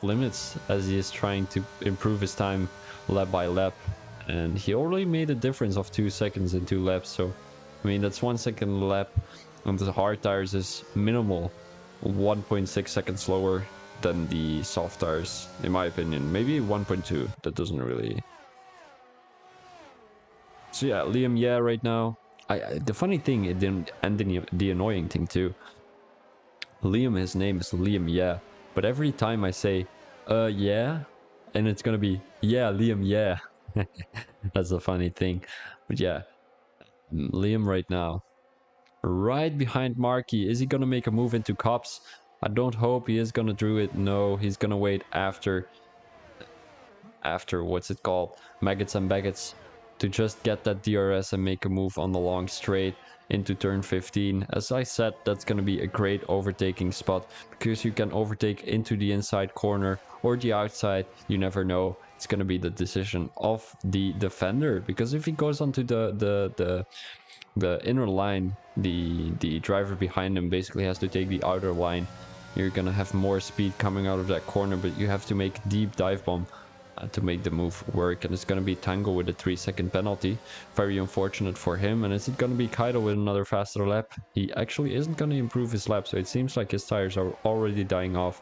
limits, as he is trying to improve his time lap by lap, and he already made a difference of 2 seconds in 2 laps. So I mean, that's 1 second a lap on the hard tires is minimal, 1.6 seconds slower than the soft tires, in my opinion. Maybe 1.2, that doesn't really. So yeah, Liam right now. The funny thing, it didn't, and the annoying thing too, Liam, his name is Liam but every time I say yeah, and it's gonna be Liam. That's a funny thing. But yeah, Liam right now, right behind Marky. Is he gonna make a move into cops? I don't hope he is gonna do it. No, he's gonna wait after what's it called, Maggots and Baggots, to just get that DRS and make a move on the long straight into turn 15. As I said, that's going to be a great overtaking spot because you can overtake into the inside corner or the outside. You never know. It's going to be the decision of the defender, because if he goes onto the inner line, the driver behind him basically has to take the outer line. You're gonna have more speed coming out of that corner, but you have to make deep dive bomb to make the move work, and it's gonna be Tango with a 3-second penalty. Very unfortunate for him. And is it gonna be Keitel with another faster lap? He actually isn't gonna improve his lap, so it seems like his tires are already dying off,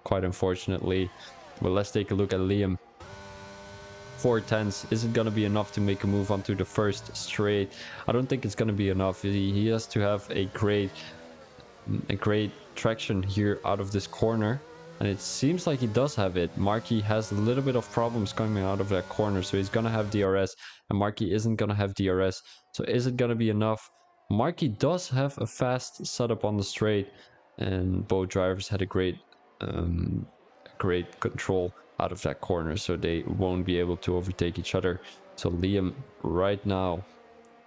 quite unfortunately. But let's take a look at Liam. 4 tenths. Is it going to be enough to make a move onto the first straight? I don't think it's going to be enough. He has to have a great traction here out of this corner, and it seems like he does have it. Marky has a little bit of problems coming out of that corner, so he's going to have DRS, and Marky isn't going to have DRS. So is it going to be enough? Marky does have a fast setup on the straight, and both drivers had a great control out of that corner, so they won't be able to overtake each other. So Liam right now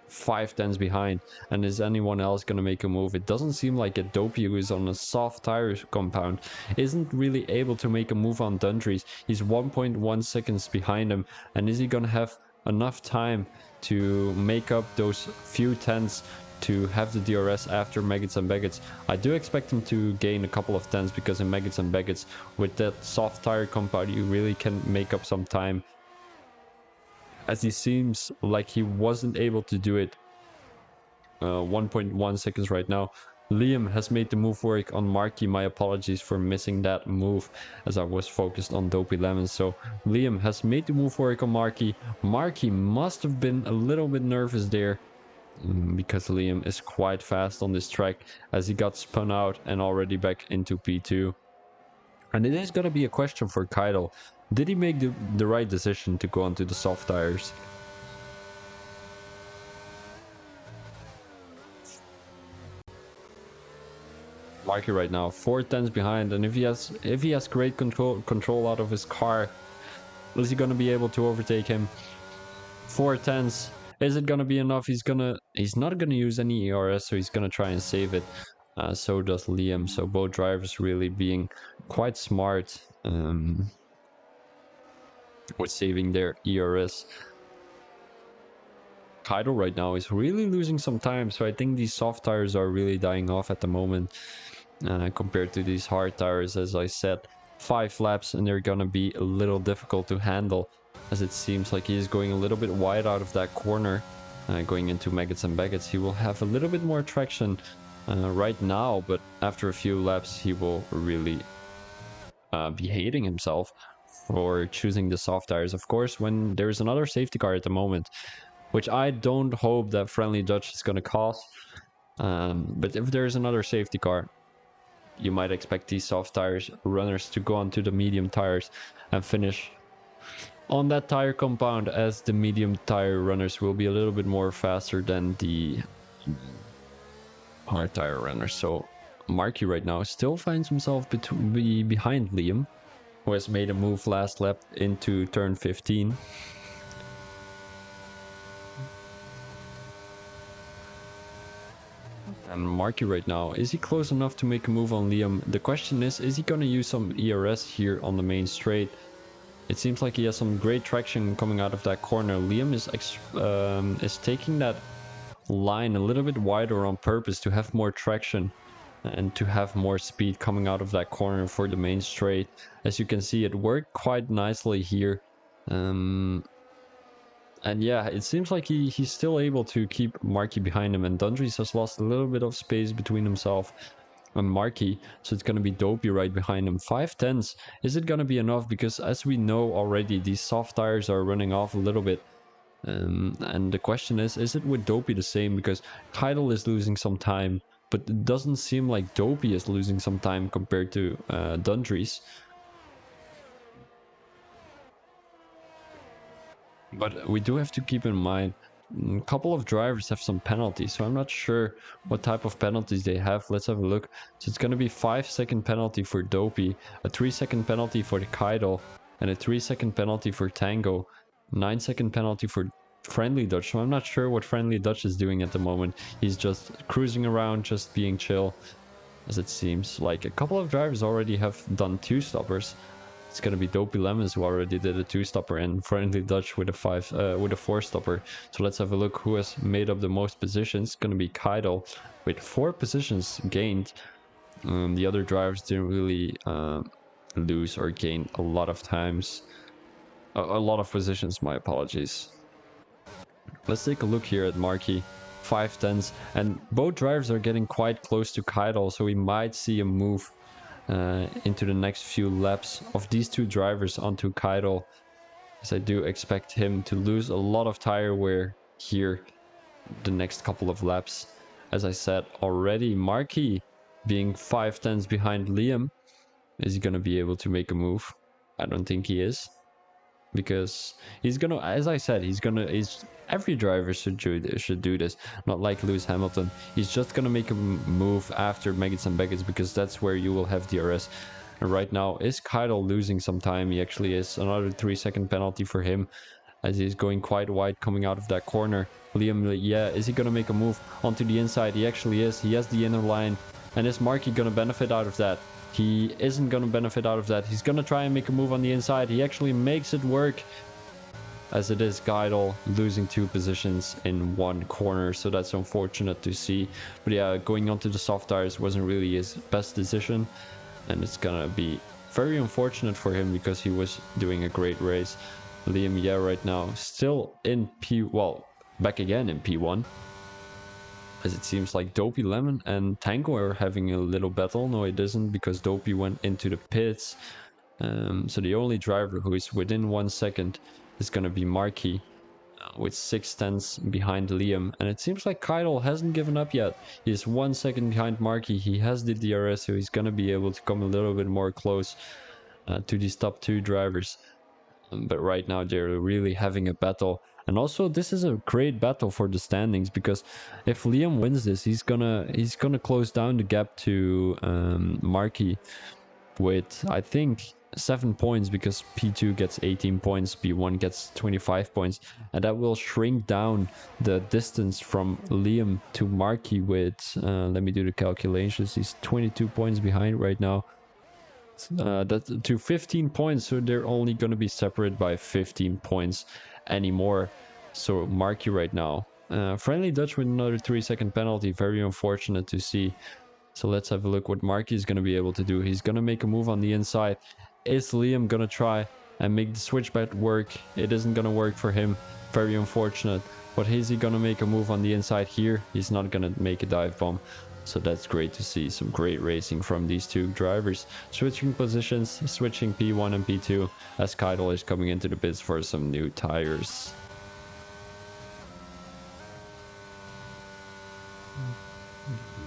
5 tenths behind, and is anyone else gonna make a move? It doesn't seem like it. Dopey, who is on a soft tire compound, isn't really able to make a move on Dundries. He's 1.1 seconds behind him, and is he gonna have enough time to make up those few tenths to have the DRS after Maggots and Baggots? I do expect him to gain a couple of tenths, because in Maggots and Baggots, with that soft tire compound, you really can make up some time, as he seems like he wasn't able to do it. 1.1 seconds right now. Liam has made the move work on Marky. My apologies for missing that move, as I was focused on Dopey Lemon. So Liam has made the move work on Marky. Marky must have been a little bit nervous there, because Liam is quite fast on this track, as he got spun out and already back into P2. And it is going to be a question for Keitel. Did he make the right decision to go onto the soft tires? Marky right now 4 tenths behind, and if he has great control out of his car, is he gonna be able to overtake him? 4 tenths. Is it gonna be enough? He's not gonna use any ERS, so he's gonna try and save it. So does Liam. So both drivers really being quite smart with saving their ERS. Kaido right now is really losing some time, so I think these soft tires are really dying off at the moment compared to these hard tires. As I said, 5 laps and they're gonna be a little difficult to handle, as it seems like he's going a little bit wide out of that corner. Going into Maggots and Baggots, he will have a little bit more traction right now, but after a few laps he will really be hating himself for choosing the soft tires. Of course, when there's another safety car at the moment, which I don't hope that Friendly Dutch is going to cause. But if there's another safety car, you might expect these soft tires runners to go onto the medium tires and finish on that tire compound, as the medium tire runners will be a little bit more faster than the hard tire runners. So Marky right now still finds himself behind Liam, who has made a move last lap into turn 15. And Marky right now, is he close enough to make a move on Liam? The question is he going to use some ERS here on the main straight? It seems like he has some great traction coming out of that corner. Liam is taking that line a little bit wider on purpose to have more traction and to have more speed coming out of that corner for the main straight. As you can see, it worked quite nicely here. And yeah, it seems like he's still able to keep Marky behind him, and Dundries has lost a little bit of space between himself and Marky, so it's going to be Dopey right behind him. 5 tenths, is it going to be enough? Because as we know already, these soft tires are running off a little bit. And the question is it with Dopey the same? Because Keidel is losing some time, but it doesn't seem like Dopey is losing some time compared to Dundries. But we do have to keep in mind, a couple of drivers have some penalties, so I'm not sure what type of penalties they have. Let's have a look. So it's going to be 5-second penalty for Dopey, a 3-second penalty for the Kaido, and a 3-second penalty for Tango, 9-second penalty for Friendly Dutch. So I'm not sure what Friendly Dutch is doing at the moment. He's just cruising around, just being chill, as it seems. Like a couple of drivers already have done 2 stoppers. It's gonna be Dopey Lemons who already did a 2-stopper, and Friendly Dutch with a 4-stopper. So let's have a look who has made up the most positions. It's gonna be Kaido with 4 positions gained. The other drivers didn't really lose or gain a lot of times. A lot of positions, my apologies. Let's take a look here at Marky. 5 tenths, and both drivers are getting quite close to Kaido, so we might see a move into the next few laps of these 2 drivers onto Kaido, as I do expect him to lose a lot of tire wear here the next couple of laps. As I said already, Marky being 5 tenths behind Liam, is he going to be able to make a move? I don't think he is, because he's gonna, as I said, every driver should do this, not like Lewis Hamilton. He's just gonna make a move after Maggots and Baggots, because that's where you will have DRS. And right now, is Kyle losing some time? He actually is. Another 3-second penalty for him, as he's going quite wide coming out of that corner. Liam, yeah, is he gonna make a move onto the inside? He actually is. He has the inner line, and is Marky gonna benefit out of that? He isn't gonna benefit out of that. He's gonna try and make a move on the inside. He actually makes it work, as it is Geidel losing 2 positions in 1 corner, so that's unfortunate to see. But yeah, going onto the soft tires wasn't really his best decision, and it's gonna be very unfortunate for him because he was doing a great race. Liam, yeah, right now still in back again in P1, as it seems like Dopey Lemon and Tango are having a little battle. No, it isn't, because Dopey went into the pits. So the only driver who is within 1 second is going to be Marky, with 6 tenths behind Liam. And it seems like Kyle hasn't given up yet. He's 1 second behind Marky. He has the DRS, so he's going to be able to come a little bit more close to these top 2 drivers. But right now they're really having a battle. And also this is a great battle for the standings, because if Liam wins this, he's gonna close down the gap to Markey with, I think, 7 points, because P2 gets 18 points, P1 gets 25 points, and that will shrink down the distance from Liam to Markey with, let me do the calculations, he's 22 points behind right now. That to 15 points, so they're only going to be separated by 15 points anymore. So Markey right now, friendly Dutch with another 3-second penalty, very unfortunate to see. So let's have a look what Markey is going to be able to do. He's going to make a move on the inside. Is Liam going to try and make the switchback work? It isn't going to work for him, very unfortunate. But is he going to make a move on the inside here? He's not going to make a dive bomb. So that's great to see. Some great racing from these two drivers. Switching positions, switching P1 and P2 as Keitel is coming into the pits for some new tires.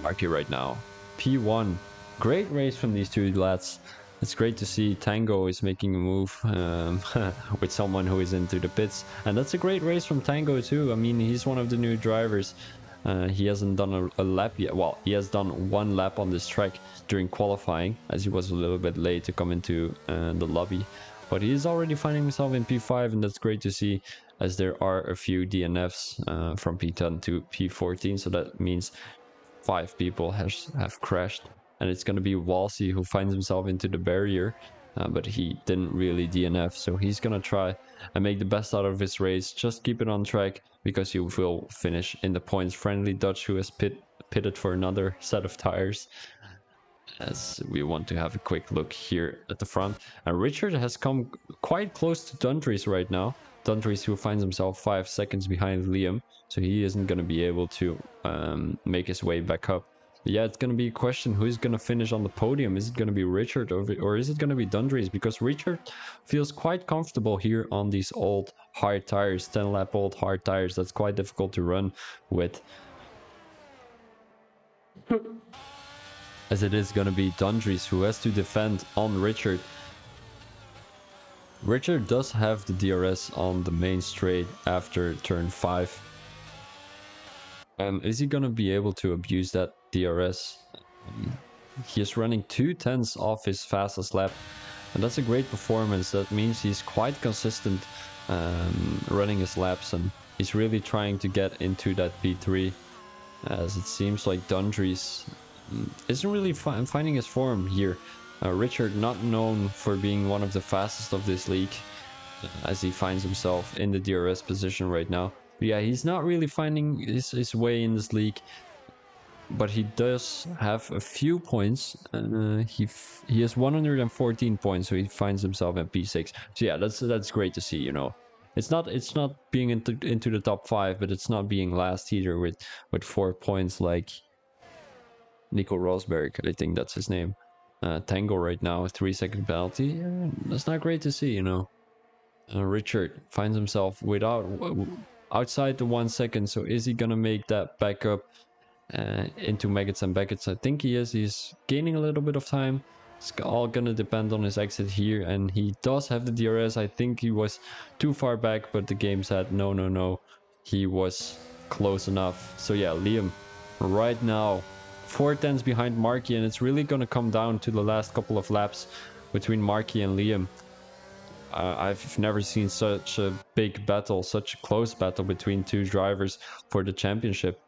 Markey right now. P1. Great race from these two lads. It's great to see Tango is making a move with someone who is into the pits. And that's a great race from Tango too. I mean, he's one of the new drivers. He hasn't done a lap yet. Well, he has done 1 lap on this track during qualifying, as he was a little bit late to come into the lobby. But he is already finding himself in P5, and that's great to see, as there are a few DNFs from P10 to P14. So that means 5 people have crashed, and it's going to be Walsey who finds himself into the barrier, but he didn't really DNF, so he's going to try and make the best out of his race. Just keep it on track, because he will finish in the points. Friendly Dutch who has pitted for another set of tires, as we want to have a quick look here at the front. And Richard has come quite close to Dundries right now. Dundries who finds himself 5 seconds behind Liam, so he isn't going to be able to make his way back up. But yeah, it's going to be a question, who's going to finish on the podium? Is it going to be Richard, or is it going to be Dundries? Because Richard feels quite comfortable here on these old hard tires, 10 lap old hard tires. That's quite difficult to run with, as it is going to be Dundries who has to defend on Richard. Richard does have the DRS on the main straight after turn 5. Is he going to be able to abuse that DRS? He is running 2/10 off his fastest lap, and that's a great performance. That means he's quite consistent running his laps, and he's really trying to get into that P3, as it seems like Dundries isn't really finding his form here. Richard, not known for being one of the fastest of this league, as he finds himself in the DRS position right now. But yeah, he's not really finding his way in this league, but he does have a few points. He has 114 points, so he finds himself at P6. So yeah, that's great to see. You know, it's not being into the top 5, but it's not being last either with 4 points like Nico Rosberg, I think that's his name. Tango right now, 3-second penalty. That's not great to see, you know. Richard finds himself outside the 1 second, so is he gonna make that back up into Maggots and Beckett's? I think he is. He's gaining a little bit of time. It's all gonna depend on his exit here, and he does have the DRS. I think he was too far back, but the game said no, he was close enough. So yeah, Liam right now 4/10 behind Markey, and it's really going to come down to the last couple of laps between Markey and Liam. I've never seen such a big battle, such a close battle between two drivers for the championship.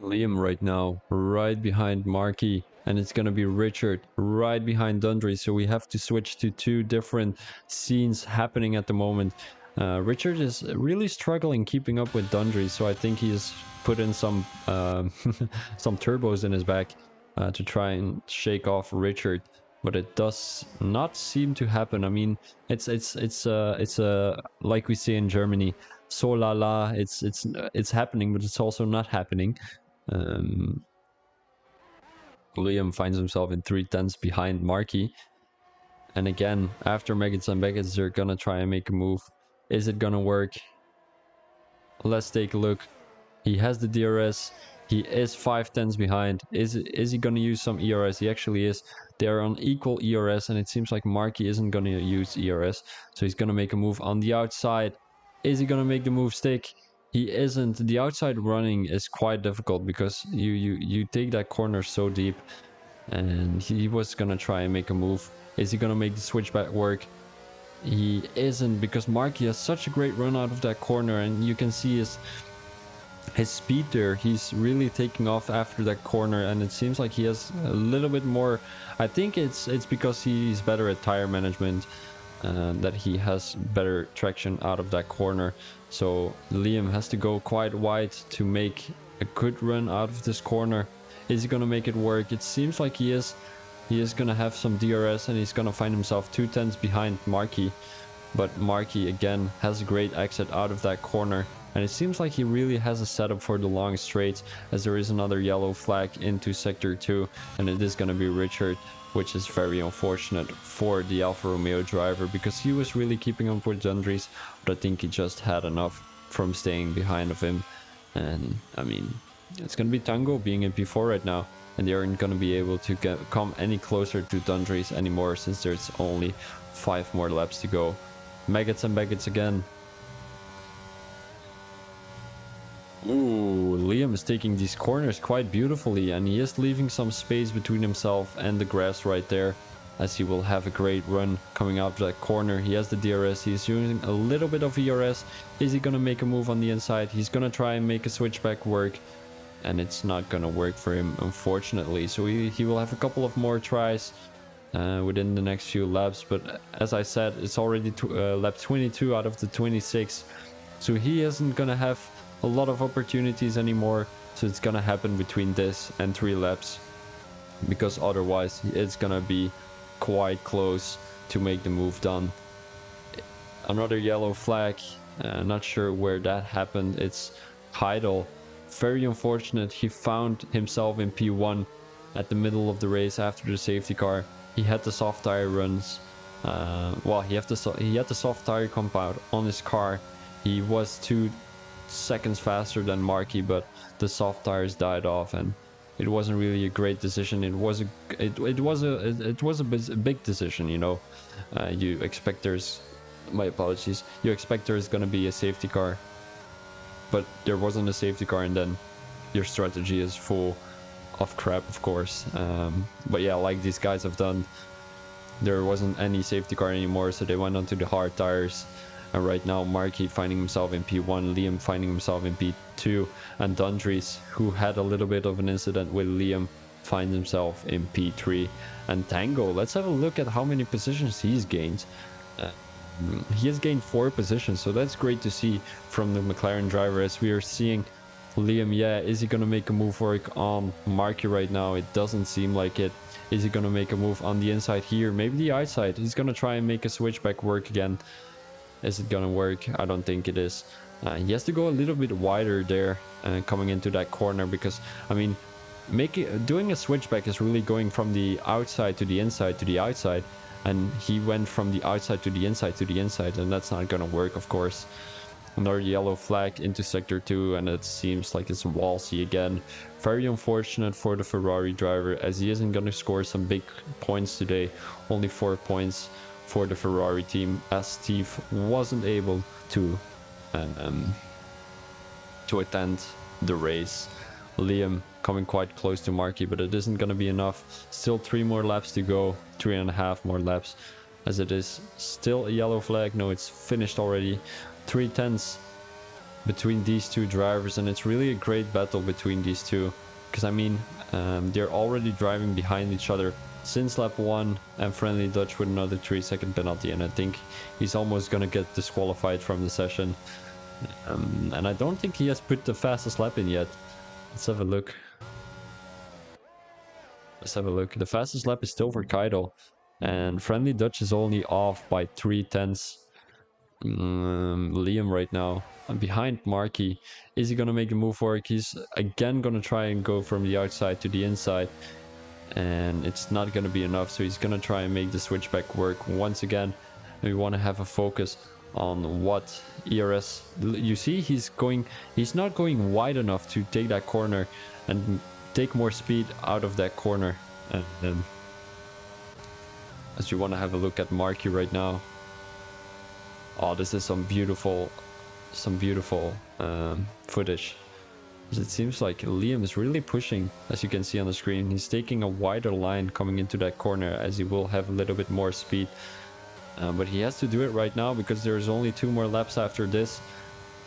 Liam right now, right behind Markey, and it's gonna be Richard right behind Dundry. So we have to switch to 2 different scenes happening at the moment. Richard is really struggling keeping up with Dundry, so I think he's put in some some turbos in his back to try and shake off Richard. But it does not seem to happen. I mean, it's like we say in Germany, so la la. It's happening, but it's also not happening. Liam finds himself in 3/10 behind Markey. And again, after Megads and Beckets, they're gonna try and make a move. Is it gonna work? Let's take a look. He has the DRS. He is 5 tenths behind. Is he going to use some ERS? He actually is. They are on equal ERS, and it seems like Marky isn't going to use ERS. So he's going to make a move on the outside. Is he going to make the move stick? He isn't. The outside running is quite difficult because you take that corner so deep. And he was going to try and make a move. Is he going to make the switchback work? He isn't, because Marky has such a great run out of that corner, and you can see his speed there. He's really taking off after that corner, and it seems like he has a little bit more. I think it's because he's better at tire management, that he has better traction out of that corner. So Liam has to go quite wide to make a good run out of this corner. Is he gonna make it work? It seems like he is. He is gonna have some DRS, and he's gonna find himself 2 tenths behind Marky. But Marky again has a great exit out of that corner, and it seems like he really has a setup for the long straights, as there is another yellow flag into sector 2, and it is going to be Richard, which is very unfortunate for the Alfa Romeo driver, because he was really keeping up with Dundries, but I think he just had enough from staying behind of him. And I mean, it's going to be Tango being in P4 right now, and they aren't going to be able to come any closer to Dundries anymore, since there's only 5 more laps to go. Maggots and Baggots again. Ooh, Liam is taking these corners quite beautifully, and he is leaving some space between himself and the grass right there, as he will have a great run coming out of that corner. He has the DRS, he's using a little bit of ERS. Is he gonna make a move on the inside? He's gonna try and make a switchback work, and it's not gonna work for him, unfortunately. So he will have a couple of more tries within the next few laps, but as I said, it's already lap 22 out of the 26, so he isn't gonna have a lot of opportunities anymore. So it's gonna happen between this and 3 laps, because otherwise it's gonna be quite close to make the move done. Another yellow flag, not sure where that happened. It's Heidel. Very unfortunate. He found himself in P1 at the middle of the race after the safety car. He had the soft tire runs. Well, he had the soft tire compound on his car. He was 2 seconds faster than Marky, but the soft tires died off, and it wasn't really a great decision. It was a big decision, you know. You expect there's, my apologies. You expect there's gonna be a safety car, but there wasn't a safety car, and then your strategy is full of crap, of course. But yeah, like these guys have done, there wasn't any safety car anymore, so they went onto the hard tires. And right now, Marky finding himself in P1, Liam finding himself in P2, and Dundries, who had a little bit of an incident with Liam, finds himself in P3. And Tango, let's have a look at how many positions he's gained. He has gained 4 positions, so that's great to see from the McLaren driver, as we are seeing Liam. Yeah, is he gonna make a move work on Marky right now? It doesn't seem like it. Is he gonna make a move on the inside here? Maybe the outside. He's gonna try and make a switchback work again. Is it gonna work? I don't think it is. He has to go a little bit wider there, coming into that corner, because I mean, doing a switchback is really going from the outside to the inside to the outside, and he went from the outside to the inside to the inside, and that's not gonna work, of course. Another yellow flag into sector 2, and it seems like it's Walsey again. Very unfortunate for the Ferrari driver, as he isn't gonna score some big points today. Only 4 points for the Ferrari team, as Steve wasn't able to attend the race. Liam coming quite close to Marky, but it isn't going to be enough. Still 3 more laps to go, 3.5 more laps, as it is still a yellow flag. No, it's finished already. 3 tenths between these 2 drivers, and it's really a great battle between these 2, because I mean, they're already driving behind each other since lap 1, and Friendly Dutch with another 3-second penalty, and I think he's almost gonna get disqualified from the session. And I don't think he has put the fastest lap in yet. Let's have a look. The fastest lap is still for Kaido, and Friendly Dutch is only off by 3 tenths. Liam right now, behind Marky. Is he gonna make the move work? He's again gonna try and go from the outside to the inside. and it's not going to be enough. So he's going to try and make the switchback work once again. We want to have a focus on what ERS. You see, he's not going wide enough to take that corner and take more speed out of that corner. And as you want to have a look at Marky right now. Oh, this is some beautiful footage. It seems like Liam is really pushing, as you can see on the screen. He's taking a wider line coming into that corner, as he will have a little bit more speed. But he has to do it right now because there's only 2 more laps after this.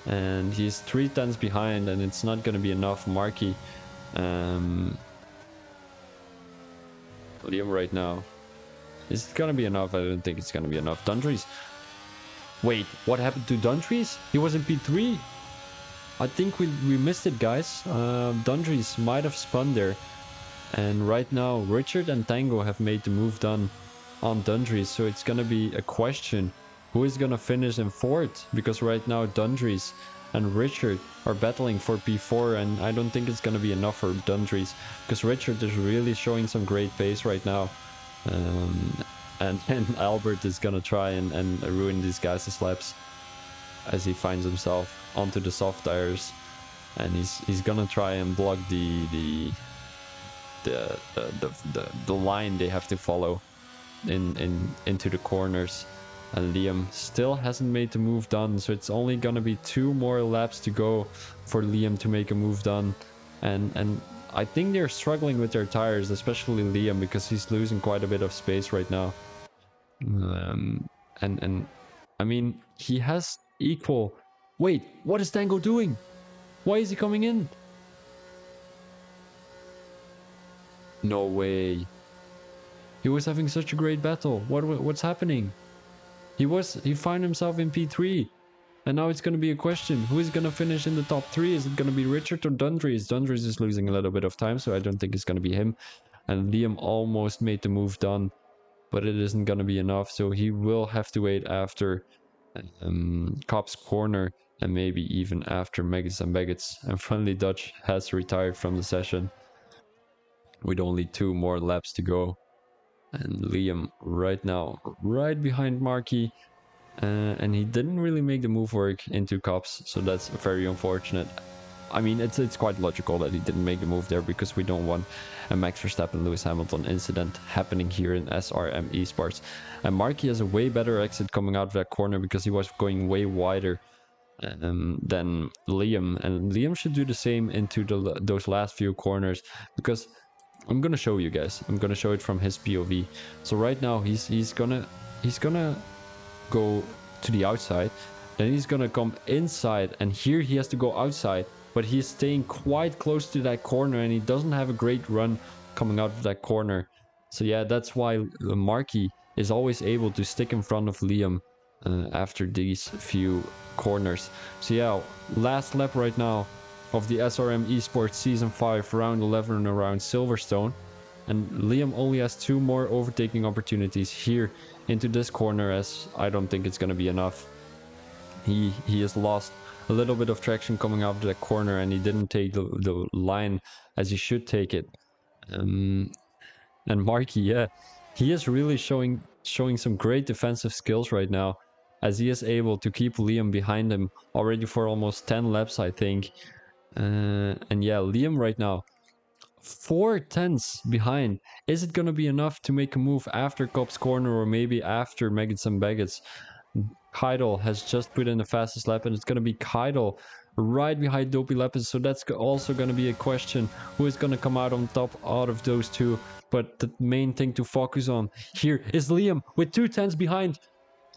And he's 3/10 behind, and it's not going to be enough. Marky. Liam right now. Is it going to be enough? I don't think it's going to be enough. Dundrees. Wait, what happened to Dundrees? He was in P3. I think we missed it, guys. Dundrees might have spun there. And right now, Richard and Tango have made the move done on Dundrees. So it's going to be a question. Who is going to finish in 4th? Because right now, Dundrees and Richard are battling for P4. And I don't think it's going to be enough for Dundrees. Because Richard is really showing some great pace right now. And Albert is going to try and ruin these guys' laps. As he finds himself onto the soft tires, and he's gonna try and block the line they have to follow into the corners. And Liam still hasn't made the move done, so it's only gonna be 2 more laps to go for Liam to make a move done. And I think they're struggling with their tires, especially Liam, because he's losing quite a bit of space right now. And I mean, he has equal. Wait, what is Tango doing? Why is he coming in? No way. He was having such a great battle. What's happening? He found himself in P3. And now it's going to be a question. Who is going to finish in the top 3? Is it going to be Richard or Dundrees? Dundrees is losing a little bit of time, so I don't think it's going to be him. And Liam almost made the move done, but it isn't going to be enough. So he will have to wait after Cop's corner, and maybe even after Megas and Baggets. And Friendly Dutch has retired from the session with only 2 more laps to go. And Liam right now, right behind Marky. And he didn't really make the move work into Cops, so that's very unfortunate. I mean, it's quite logical that he didn't make the move there, because we don't want a Max Verstappen Lewis Hamilton incident happening here in SRM Esports. And Marky has a way better exit coming out of that corner, because he was going way wider than Liam, and Liam should do the same into those last few corners, because I'm gonna show you guys. I'm gonna show it from his POV. So right now he's gonna go to the outside, then he's gonna come inside, and here he has to go outside, but he's staying quite close to that corner, and he doesn't have a great run coming out of that corner. So yeah, that's why Marky is always able to stick in front of Liam after these few corners. So yeah, last lap right now of the SRM Esports Season 5 round 11 around Silverstone. And Liam only has 2 more overtaking opportunities here into this corner, as I don't think it's going to be enough. He has lost a little bit of traction coming out of that corner, and he didn't take the line as he should take it. And Marky, yeah, he is really showing some great defensive skills right now, as he is able to keep Liam behind him already for almost 10 laps, I think. And yeah, Liam right now 4/10 behind. Is it going to be enough to make a move after Cop's corner, or maybe after Meggets and Baggets? Keidel has just put in the fastest lap, and it's going to be Keidel right behind Dopey Lepis. So that's also going to be a question. Who is going to come out on top out of those 2? But the main thing to focus on here is Liam with 2/10 behind.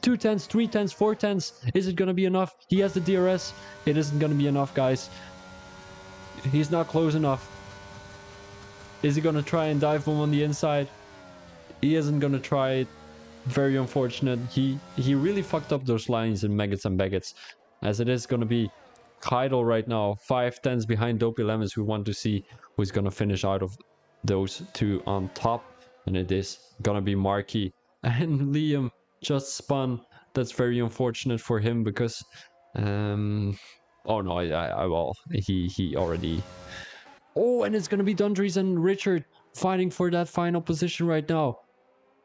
2/10, 3/10, 4/10. Is it going to be enough? He has the DRS. It isn't going to be enough, guys. He's not close enough. Is he going to try and dive him on the inside? He isn't going to try it. Very unfortunate. He really fucked up those lines in Meggets and Baggets, as it is going to be Keidel right now, 5/10 behind Dopey Lemons. We want to see who's going to finish out of those 2 on top, and it is going to be Marky. And Liam just spun. That's very unfortunate for him, because oh no, well, he already. Oh, and it's going to be Dundrees and Richard fighting for that final position right now.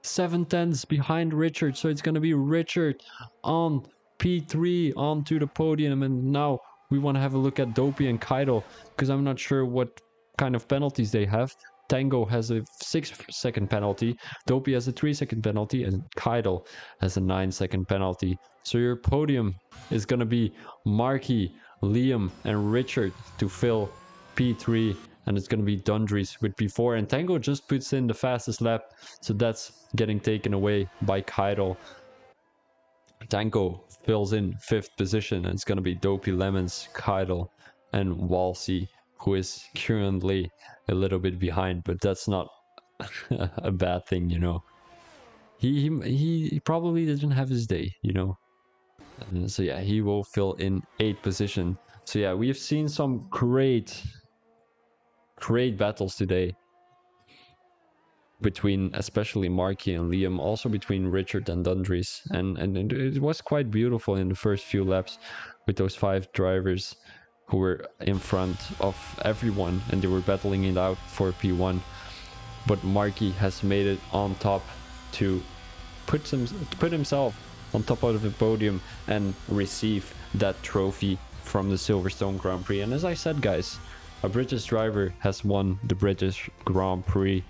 7 tenths behind Richard, so it's gonna be Richard on P3 onto the podium. And now we want to have a look at Dopey and Keitel, because I'm not sure what kind of penalties they have. Tango has a 6-second penalty, Dopey has a 3-second penalty, and Keitel has a 9-second penalty. So your podium is gonna be Marky, Liam, and Richard to fill P3, and it's gonna be Dundries with P4. And Tango just puts in the fastest lap, so that's getting taken away by Keitel. Tango fills in 5th position, and it's gonna be Dopey, Lemons, Keitel, and Walsey, who is currently a little bit behind, but that's not a bad thing, you know. He probably doesn't have his day, you know. So yeah, he will fill in 8th position. So yeah, we have seen some great battles today between especially Marky and Liam, also between Richard and Dundries, and it was quite beautiful in the first few laps with those 5 drivers who were in front of everyone, and they were battling it out for P1. But Marky has made it on top to put himself on top of the podium and receive that trophy from the Silverstone Grand Prix. And as I said, guys, a British driver has won the British Grand Prix.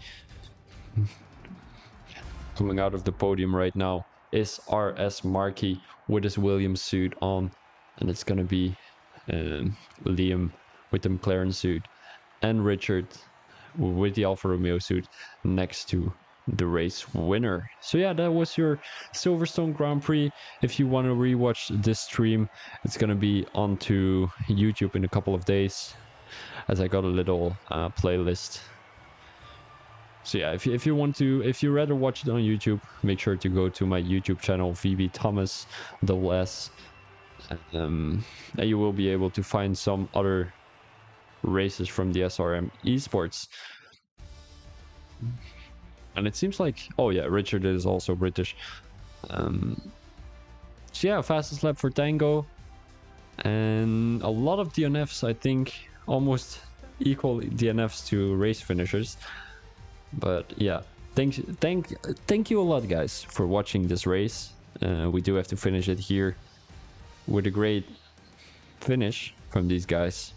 Coming out of the podium right now is RS Marky with his Williams suit on, and it's gonna be Liam with the McLaren suit, and Richard with the Alfa Romeo suit next to the race winner. So yeah, that was your Silverstone Grand Prix. If you want to rewatch this stream, it's gonna be onto YouTube in a couple of days, as I got a little playlist. So yeah, if you rather watch it on YouTube, make sure to go to my YouTube channel, VB Thomas S. And you will be able to find some other races from the SRM Esports. And it seems like, oh yeah, Richard is also British. So yeah, fastest lap for Tango. And a lot of DNFs, I think, almost equal DNFs to race finishers. But yeah, thank you a lot, guys, for watching this race. We do have to finish it here with a great finish from these guys.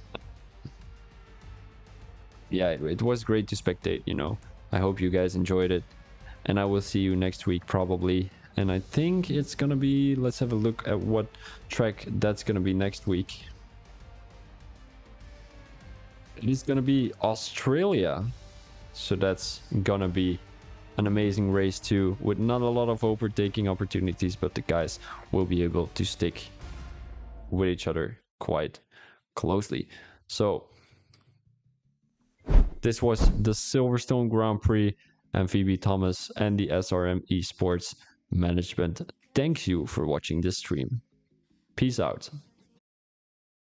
Yeah, it was great to spectate, you know. I hope you guys enjoyed it, and I will see you next week probably. And I think it's gonna be, let's have a look at what track that's gonna be next week. It is gonna be Australia. So that's gonna be an amazing race too, with not a lot of overtaking opportunities, but the guys will be able to stick with each other quite closely. So this was the Silverstone Grand Prix, and VB Thomas and the SRM Esports management thanks you for watching this stream. Peace out.